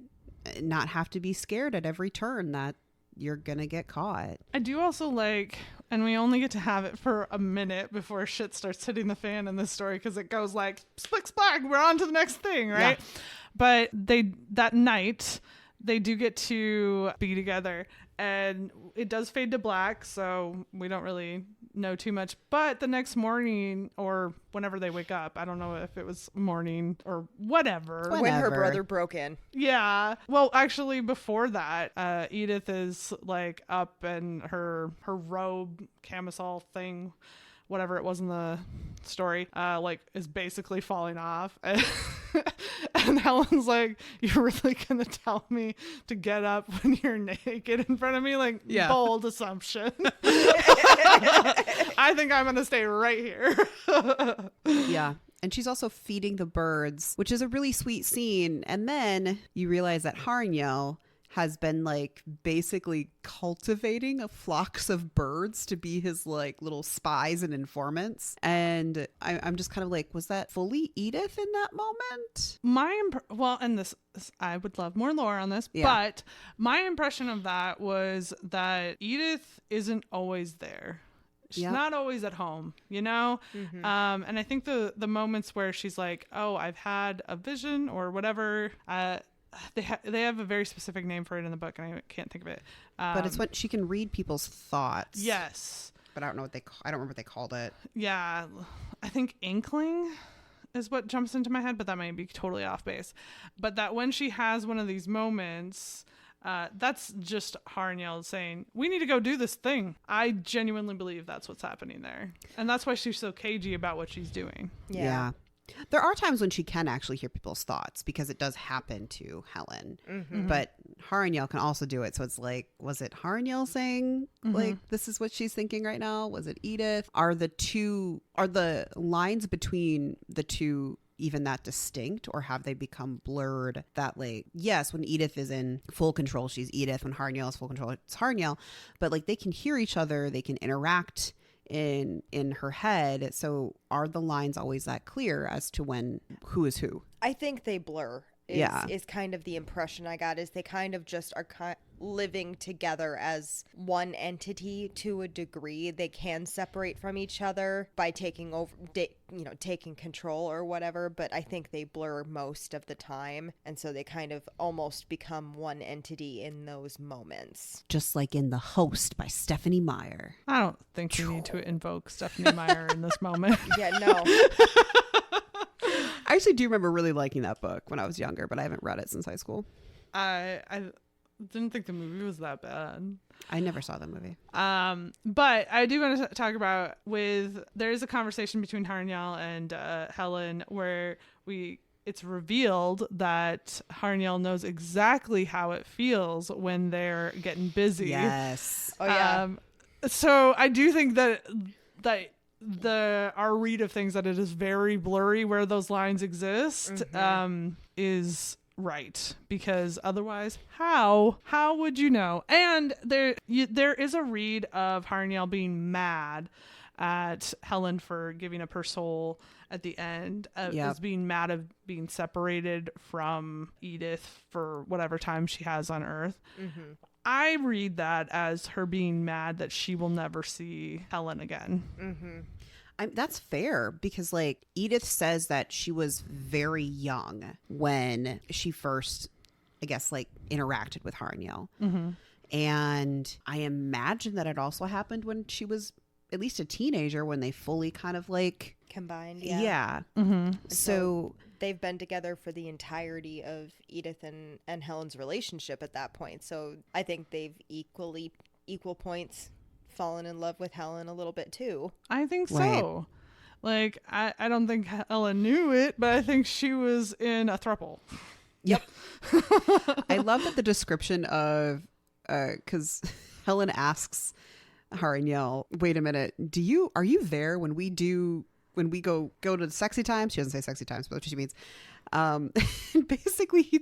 not have to be scared at every turn that you're gonna get caught? I do also like, and we only get to have it for a minute before shit starts hitting the fan in this story, because it goes like splick splack, we're on to the next thing, right? Yeah. But that night they do get to be together, and it does fade to black, so we don't really know too much. But the next morning, or whenever they wake up, I don't know if it was morning or whatever. When her brother broke in. Yeah. Well, actually, before that, Edith is like up, and her robe, camisole thing, whatever it was in the story, like is basically falling off. And Helen's like, you're really gonna tell me to get up when you're naked in front of me? Like, bold assumption. I think I'm gonna stay right here. Yeah. And she's also feeding the birds, which is a really sweet scene. And then you realize that Harnyel has been like basically cultivating a flocks of birds to be his like little spies and informants. And I'm just kind of like, was that fully Edith in that moment? And this, I would love more lore on this, Yeah. but my impression of that was that Edith isn't always there. She's Yep. not always at home, you know? Mm-hmm. And I think the moments where she's like, oh, I've had a vision or whatever, they have a very specific name for it in the book, and I can't think of it. But it's when she can read people's thoughts. Yes. But I don't know I don't remember what they called it. Yeah. I think inkling is what jumps into my head, but that might be totally off base. But that when she has one of these moments, that's just Harnyell saying, we need to go do this thing. I genuinely believe that's what's happening there. And that's why she's so cagey about what she's doing. Yeah. There are times when she can actually hear people's thoughts because it does happen to Helen. Mm-hmm. But Harnyell can also do it. So it's like, was it Harnyell saying like, this is what she's thinking right now? Was it Edith? Are the lines between the two even that distinct, or have they become blurred that like, yes, when Edith is in full control, she's Edith. When Harnyell is full control, it's Harnyell. But like they can hear each other, they can interact in her head. So are the lines always that clear as to who is who? I think they blur. Is kind of the impression I got, is they kind of just are living together as one entity to a degree. They can separate from each other by taking over, taking control or whatever, but I think they blur most of the time. And so they kind of almost become one entity in those moments. Just like in The Host by Stephanie Meyer. I don't think we need to invoke Stephanie Meyer in this moment. Yeah, no. I actually do remember really liking that book when I was younger, but I haven't read it since high school. I didn't think the movie was that bad. I never saw the movie. But I do want to talk about there is a conversation between Harnyell and Helen where it's revealed that Harnyell knows exactly how it feels when they're getting busy. Yes. Oh yeah. So I do think that our read of things, that it is very blurry where those lines exist, is right, because otherwise how would you know? And there is a read of Harnyell being mad at Helen for giving up her soul at the end, as being mad of being separated from Edith for whatever time she has on Earth. I read that as her being mad that she will never see Helen again. That's fair, because like Edith says that she was very young when she first, I guess, like interacted with Harnyell. And I imagine that it also happened when she was at least a teenager, when they fully kind of like Combined. Yeah. So they've been together for the entirety of Edith and Helen's relationship at that point. So I think they've equal points fallen in love with Helen a little bit too. I think so. Right. Like, I don't think Helen knew it, but I think she was in a throuple. Yep. I love that the description of, because Helen asks Harnyell, wait a minute, are you there when we go to the sexy times? She doesn't say sexy times, but that's what she means. Basically,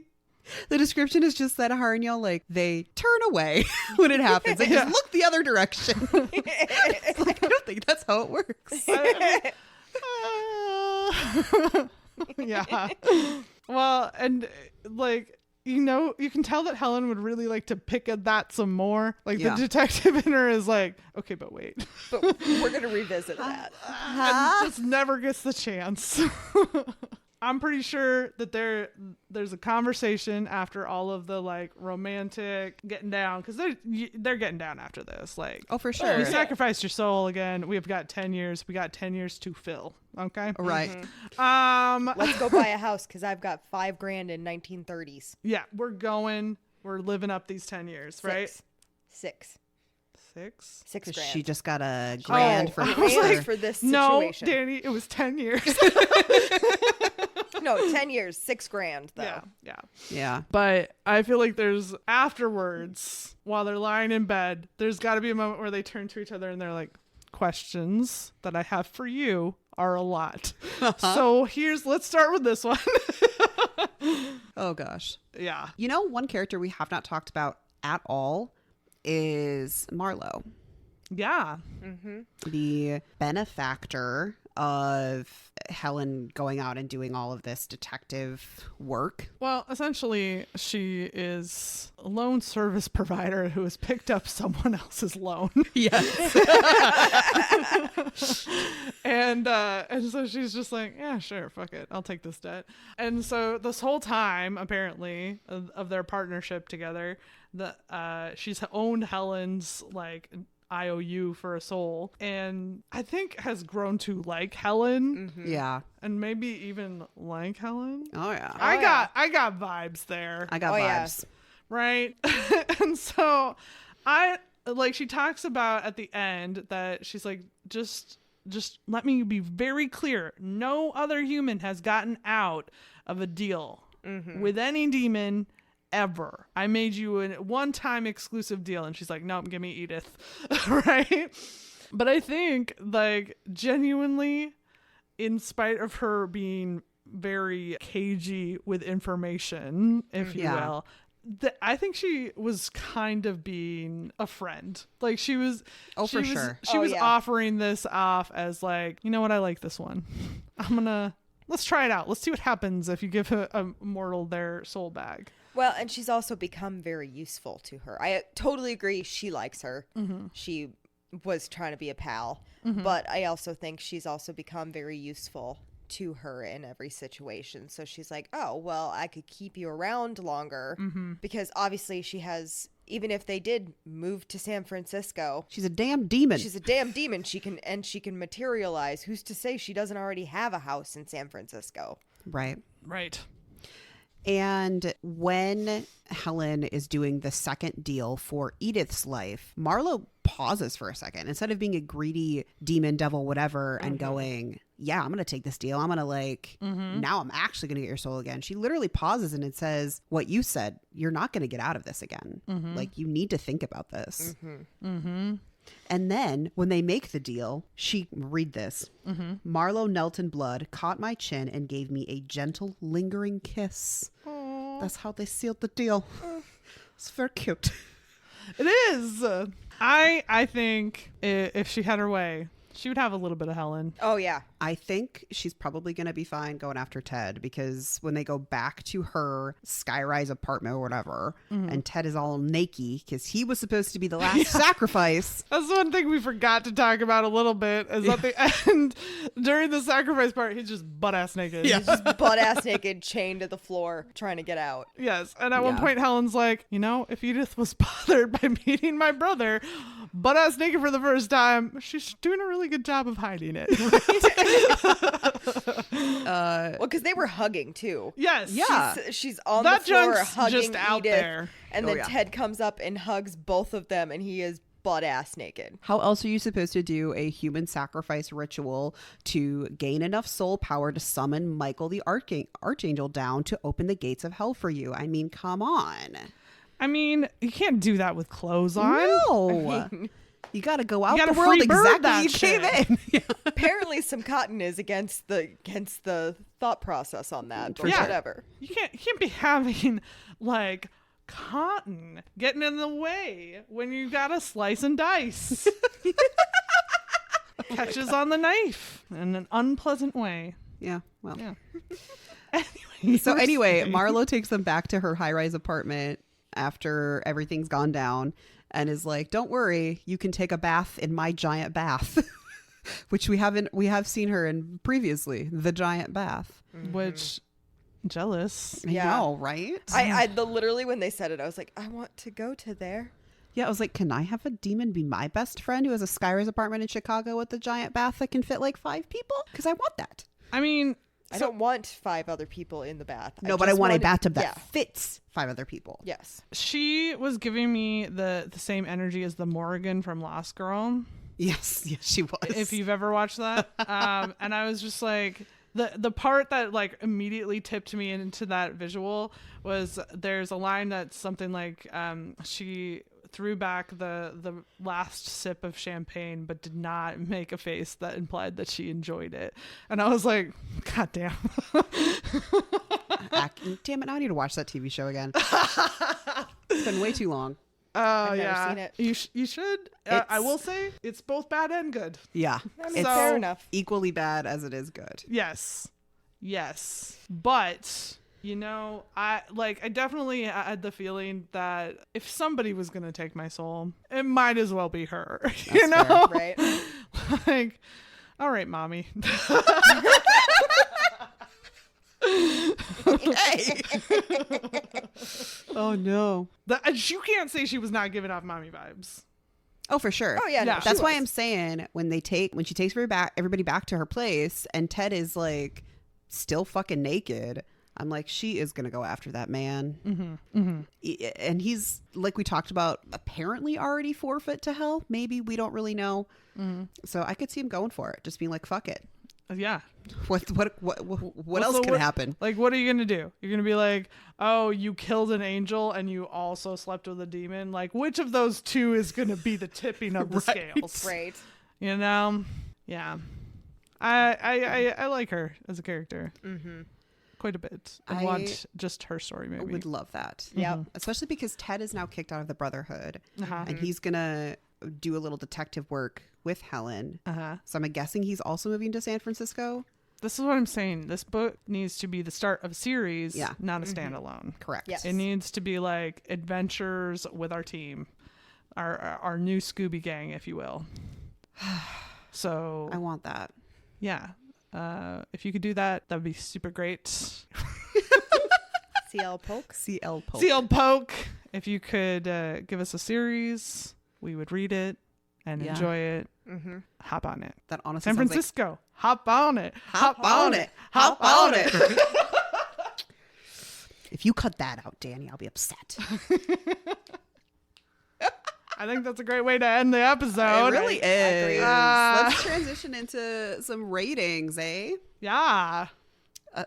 the description is just that Harnyell, like, they turn away when it happens. They just look the other direction. It's like, I don't think that's how it works. Yeah. Well, and like, you can tell that Helen would really like to pick at that some more. Like the detective in her is like, okay, but wait. But we're going to revisit that. And just never gets the chance. I'm pretty sure that there's a conversation after all of the like romantic getting down, because they're getting down after this. Like, Oh, for sure. you sacrificed your soul again. We've got 10 years. We got 10 years to fill. Okay. Right. Let's go buy a house, because I've got $5,000 in 1930s. Yeah, we're living up these 10 years, right? Six. Because $6,000. she just got a grand for For this No, situation. Danny, it was 10 years. No, 10 years, $6,000 though. Yeah. But I feel like there's afterwards, while they're lying in bed, there's got to be a moment where they turn to each other and they're like, questions that I have for you are a lot. So let's start with this one. Oh, gosh. Yeah. You know, one character we have not talked about at all is Marlowe, Yeah. the benefactor of Helen going out and doing all of this detective work. Well, essentially, she is a loan service provider who has picked up someone else's loan. Yes. And so she's just like, yeah, sure, fuck it, I'll take this debt. And so this whole time, apparently, of their partnership together, she's owned Helen's like IOU for a soul, and I think has grown to like Helen, Yeah. and maybe even like Helen. Oh, yeah. I got vibes there. I got Oh, yeah. vibes. Right. And so she talks about at the end that she's like, just let me be very clear. No other human has gotten out of a deal with any demon ever. I made you a one-time exclusive deal. And she's like, nope, give me Edith. Right. But I think like genuinely, in spite of her being very cagey with information, if you will, I think she was kind of being a friend. Like she was. Oh, she for was, sure. She was offering this off as like, you know what? I like this one. Let's try it out. Let's see what happens if you give a mortal their soul bag. Well, and she's also become very useful to her. I totally agree. She likes her. She was trying to be a pal, but I also think she's also become very useful to her in every situation. So she's like, oh, well, I could keep you around longer because obviously she has, even if they did move to San Francisco, She's a damn demon. she's a damn demon. She can materialize. Who's to say she doesn't already have a house in San Francisco? Right. Right. And when Helen is doing the second deal for Edith's life, Marlowe pauses for a second. Instead of being a greedy demon, devil, whatever, and going, yeah, I'm going to take this deal. I'm going to now I'm actually going to get your soul again. She literally pauses and it says, what you said, you're not going to get out of this again. Like, you need to think about this. And then when they make the deal, read this. Marlowe knelt in blood, caught my chin, and gave me a gentle, lingering kiss. Aww. That's how they sealed the deal. It's very cute. It is. I think if she had her way, she would have a little bit of Helen. Oh, yeah. I think she's probably going to be fine going after Ted, because when they go back to her skyrise apartment or whatever, and Ted is all naked because he was supposed to be the last sacrifice. That's one thing we forgot to talk about a little bit is at the end, during the sacrifice part, he's just butt-ass naked. He's just butt-ass naked, chained to the floor, trying to get out. Yes. And at one point, Helen's like, if Edith was bothered by meeting my brother butt-ass naked for the first time, she's doing a really good job of hiding it. Well, because they were hugging too. Yes. Yeah. She's on That the floor junk's hugging just out Edith, there. and then Ted comes up and hugs both of them, and he is butt ass naked. How else are you supposed to do a human sacrifice ritual to gain enough soul power to summon Michael the Archangel down to open the gates of hell for you? I mean, come on. I mean, you can't do that with clothes on. No. You got to go out gotta the world free bird exactly that you came in. Apparently, some cotton is against the thought process on that, but Yeah. whatever. You can't be having like cotton getting in the way when you gotta slice and dice. Catches on the knife in an unpleasant way. Yeah, well. Yeah. Anyway, Marlowe takes them back to her high-rise apartment after everything's gone down and is like, don't worry, you can take a bath in my giant bath. Which we have seen her in previously, the giant bath. Which, jealous. I know, right? I literally, when they said it, I was like, I want to go to there. Yeah, I was like, can I have a demon be my best friend who has a Skyrise apartment in Chicago with a giant bath that can fit like 5 people? Because I want that. I mean, I don't want 5 other people in the bath. No, but I want a bathtub that Yeah. fits 5 other people. Yes. she was giving me the same energy as the Morrigan from Lost Girl. Yes, she was. If you've ever watched that. And I was just like, the part that like immediately tipped me into that visual was there's a line that's something like she threw back the last sip of champagne but did not make a face that implied that she enjoyed it. And I was like, God damn. Damn it, now I need to watch that TV show again. It's been way too long. Oh, I've never yeah. seen it. You should. I will say it's both bad and good. Yeah. I mean, It's fair enough. equally bad as it is good. Yes. But, I definitely had the feeling that if somebody was going to take my soul, it might as well be her. fair. Right. Like, all right, mommy. Hey. Oh, no. You can't say she was not giving off mommy vibes. Oh, for sure. Oh, yeah. Yeah. No, she That's why was. I'm saying when she takes everybody back to her place and Ted is like still fucking naked, I'm like, she is going to go after that man. And he's, like we talked about, apparently already forfeit to hell. Maybe, we don't really know. So I could see him going for it. Just being like, fuck it. Yeah. What else could happen? Like, what are you going to do? You're going to be like, oh, you killed an angel and you also slept with a demon. Like, which of those two is going to be the tipping of the scales? Right. Yeah. I like her as a character. Quite a bit. I want just her story, I maybe. would love that. Yeah. Especially because Ted is now kicked out of the Brotherhood. Uh-huh. And he's going to do a little detective work with Helen. Uh-huh. So I'm guessing he's also moving to San Francisco. This is what I'm saying. This book needs to be the start of a series, not a standalone. Correct. Yes. It needs to be like adventures with our team, our new Scooby gang, if you will. So I want that. yeah, if you could do that, that would be super great. CL Polk. CL Polk. CL Poke, if you could give us a series, we would read it and enjoy it. Hop on it. That honestly San sounds Francisco, hop on it. Hop on it. Hop on it. If you cut that out, Danny, I'll be upset. I think that's a great way to end the episode. It really Agreed. is. Let's transition into some ratings, eh? Yeah.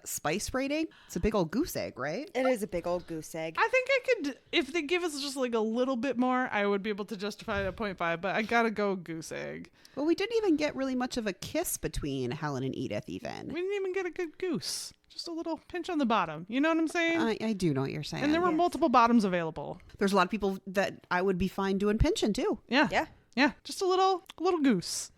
Spice rating? It's a big old goose egg, right? It is a big old goose egg. I think I could, if they give us just like a little bit more, I would be able to justify a 0.5, but I gotta go goose egg. Well, we didn't even get really much of a kiss between Helen and Edith, We even. didn't even get a good goose. Just a little pinch on the bottom. You know what I'm saying? I do know what you're saying. and there were yes. multiple bottoms available. There's a lot of people that I would be fine doing pinching, too. Yeah. Yeah. Yeah. Just a little goose.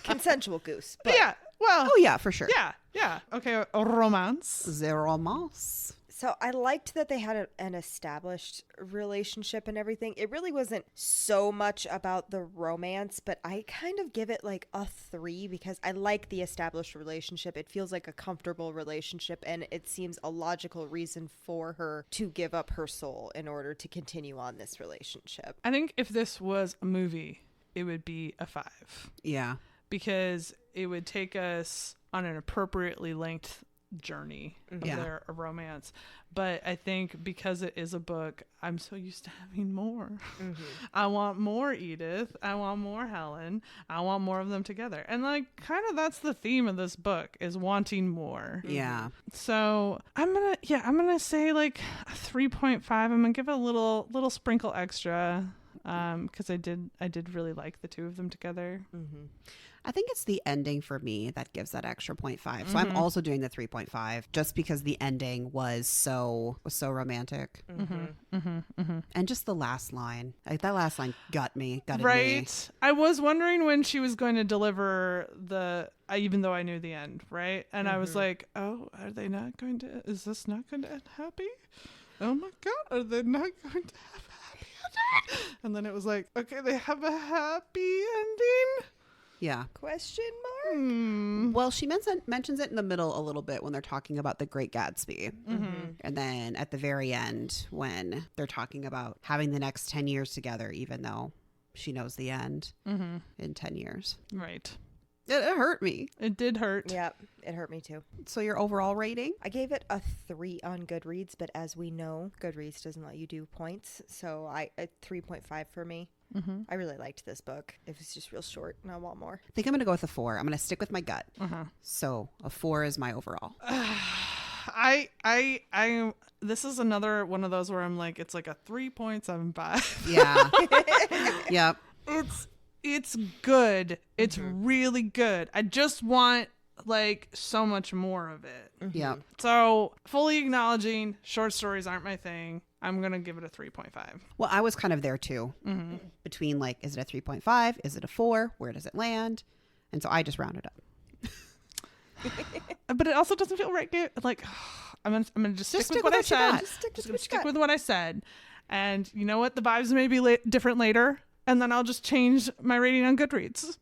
Consensual goose. But But yeah. Well, Oh, yeah, for sure. yeah. Yeah. Okay. A romance. Zero moss. So I liked that they had an established relationship and everything. It really wasn't so much about the romance, but I kind of give it like a 3 because I like the established relationship. It feels like a comfortable relationship, and it seems a logical reason for her to give up her soul in order to continue on this relationship. I think if this was a movie, it would be a 5 Yeah. because it would take us on an appropriately length journey of Yeah. their romance. But I think because it is a book, I'm so used to having more. I want more Edith. I want more Helen. I want more of them together. And like kind of that's the theme of this book is wanting more. Yeah. So I'm gonna say like a 3.5. I'm gonna give it a little sprinkle extra. Because I did really like the two of them together. I think it's the ending for me that gives that extra 0.5. So I'm also doing the 3.5 just because the ending was so romantic. And just the last line. Like that last line gutted me. Right. I was wondering when she was going to deliver even though I knew the end, right? And I was like, oh, are they not going to, is this not going to end happy? Oh my God, are they not going to have a happy ending? And then it was like, okay, they have a happy ending? Yeah. Question mark? Well, she mentions it in the middle a little bit when they're talking about The Great Gatsby. And then at the very end when they're talking about having the next 10 years together, even though she knows the end in 10 years. Right. It hurt me. It did hurt. Yeah, it hurt me too. So your overall rating? I gave it a 3 on Goodreads, but as we know, Goodreads doesn't let you do points, so a 3.5 for me. I really liked this book. It was just real short, and I want more. I think I'm going to go with a 4. I'm going to stick with my gut. So a 4 is my overall. I this is another one of those where I'm like, it's like a 3.75. Yeah. Yep. It's good. It's really good. I just want like so much more of it. Yeah. So fully acknowledging short stories aren't my thing, I'm going to give it a 3.5. Well, I was kind of there too. Between like, is it a 3.5? Is it a 4? Where does it land? And so I just rounded up. But it also doesn't feel right. Like, I'm gonna just stick with what I said. Stick with what I said. And you know what? The vibes may be different later, and then I'll just change my rating on Goodreads.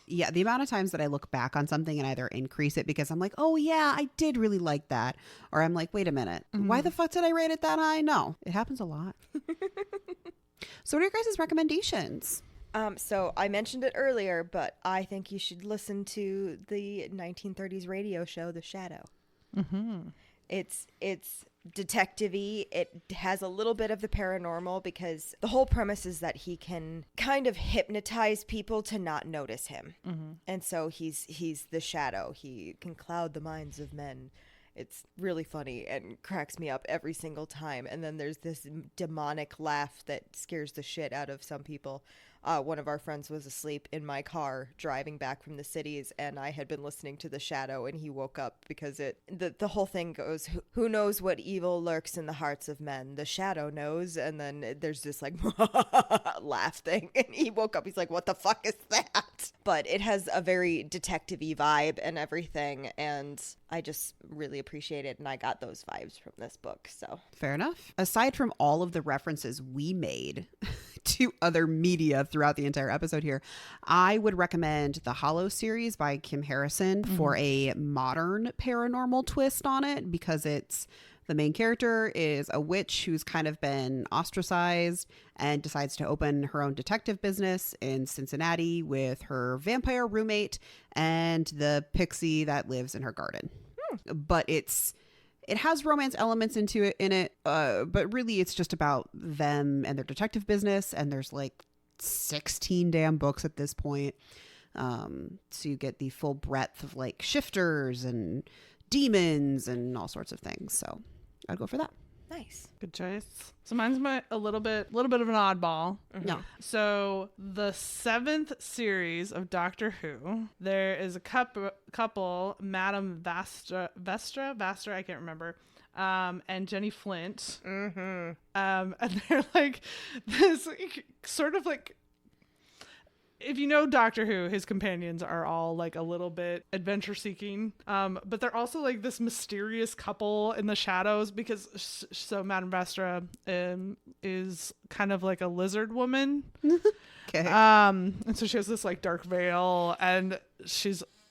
Yeah, the amount of times that I look back on something and either increase it because I'm like, oh yeah, I did really like that. Or I'm like, wait a minute, why the fuck did I rate it that high? No, it happens a lot. So what are your guys' recommendations? So I mentioned it earlier, but I think you should listen to the 1930s radio show, The Shadow. It's detective-y. It has a little bit of the paranormal because the whole premise is that he can kind of hypnotize people to not notice him. And so he's the shadow. He can cloud the minds of men. It's really funny and cracks me up every single time. And then there's this demonic laugh that scares the shit out of some people. One of our friends was asleep in my car driving back from the cities, and I had been listening to The Shadow, and he woke up because the whole thing goes, who knows what evil lurks in the hearts of men? The Shadow knows. And then there's this like laugh thing, and he woke up. He's like, what the fuck is that? But it has a very detective-y vibe and everything, and I just really appreciate it, and I got those vibes from this book. So Fair enough. Aside from all of the references we made to other media throughout the entire episode here, I would recommend the Hollow series by Kim Harrison for a modern paranormal twist on it, because the main character is a witch who's kind of been ostracized and decides to open her own detective business in Cincinnati with her vampire roommate and the pixie that lives in her garden. But it has romance elements in it, but really it's just about them and their detective business, and there's like 16 damn books at this point. So you get the full breadth of like shifters and demons and all sorts of things. So I'd go for that. nice. Good choice. So mine's a little bit of an oddball. No. So the 7th series of Doctor Who, there is a couple, Madame Vastra, I can't remember, and Jenny Flint. And they're like this sort of like, if you know Doctor Who, his companions are all like a little bit adventure seeking, but they're also like this mysterious couple in the shadows, because so Madame Vastra is kind of like a lizard woman. Okay. And so she has this like dark veil, and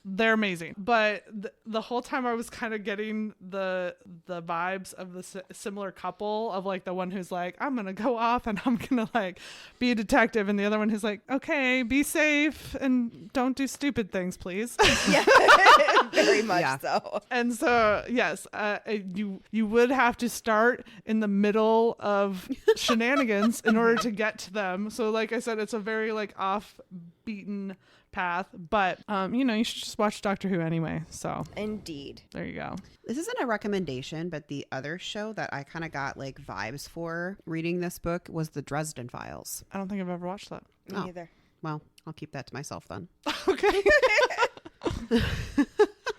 they're amazing. But the whole time I was kind of getting the vibes of the similar couple, of like the one who's like, I'm going to go off and I'm going to like be a detective. And the other one who's like, okay, be safe and don't do stupid things, please. Yeah, very much so. And so, yes, you would have to start in the middle of shenanigans in order to get to them. So like I said, it's a very like off beaten path, but you should just watch Doctor Who anyway. So Indeed. there you go. This isn't a recommendation, but the other show that I kind of got like vibes for reading this book was the Dresden Files. I don't think I've ever watched that. Me neither. Well, I'll keep that to myself then. Okay.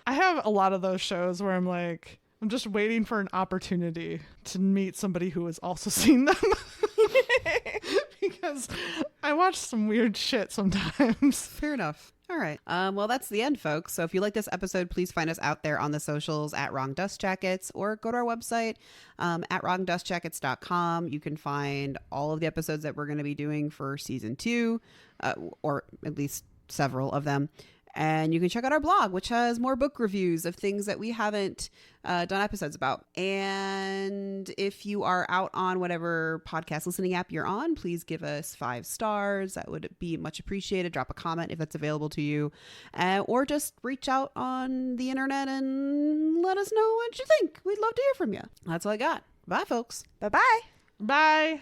I have a lot of those shows where I'm just waiting for an opportunity to meet somebody who has also seen them. Because I watch some weird shit sometimes. Fair enough. All right. Well, that's the end, folks. So if you like this episode, please find us out there on the socials at Wrong Dust Jackets, or go to our website at wrongdustjackets.com. You can find all of the episodes that we're going to be doing for season 2, or at least several of them. And you can check out our blog, which has more book reviews of things that we haven't done episodes about. And if you are out on whatever podcast listening app you're on, please give us 5 stars. That would be much appreciated. Drop a comment if that's available to you. Or just reach out on the internet and let us know what you think. We'd love to hear from you. That's all I got. Bye, folks. Bye-bye. Bye.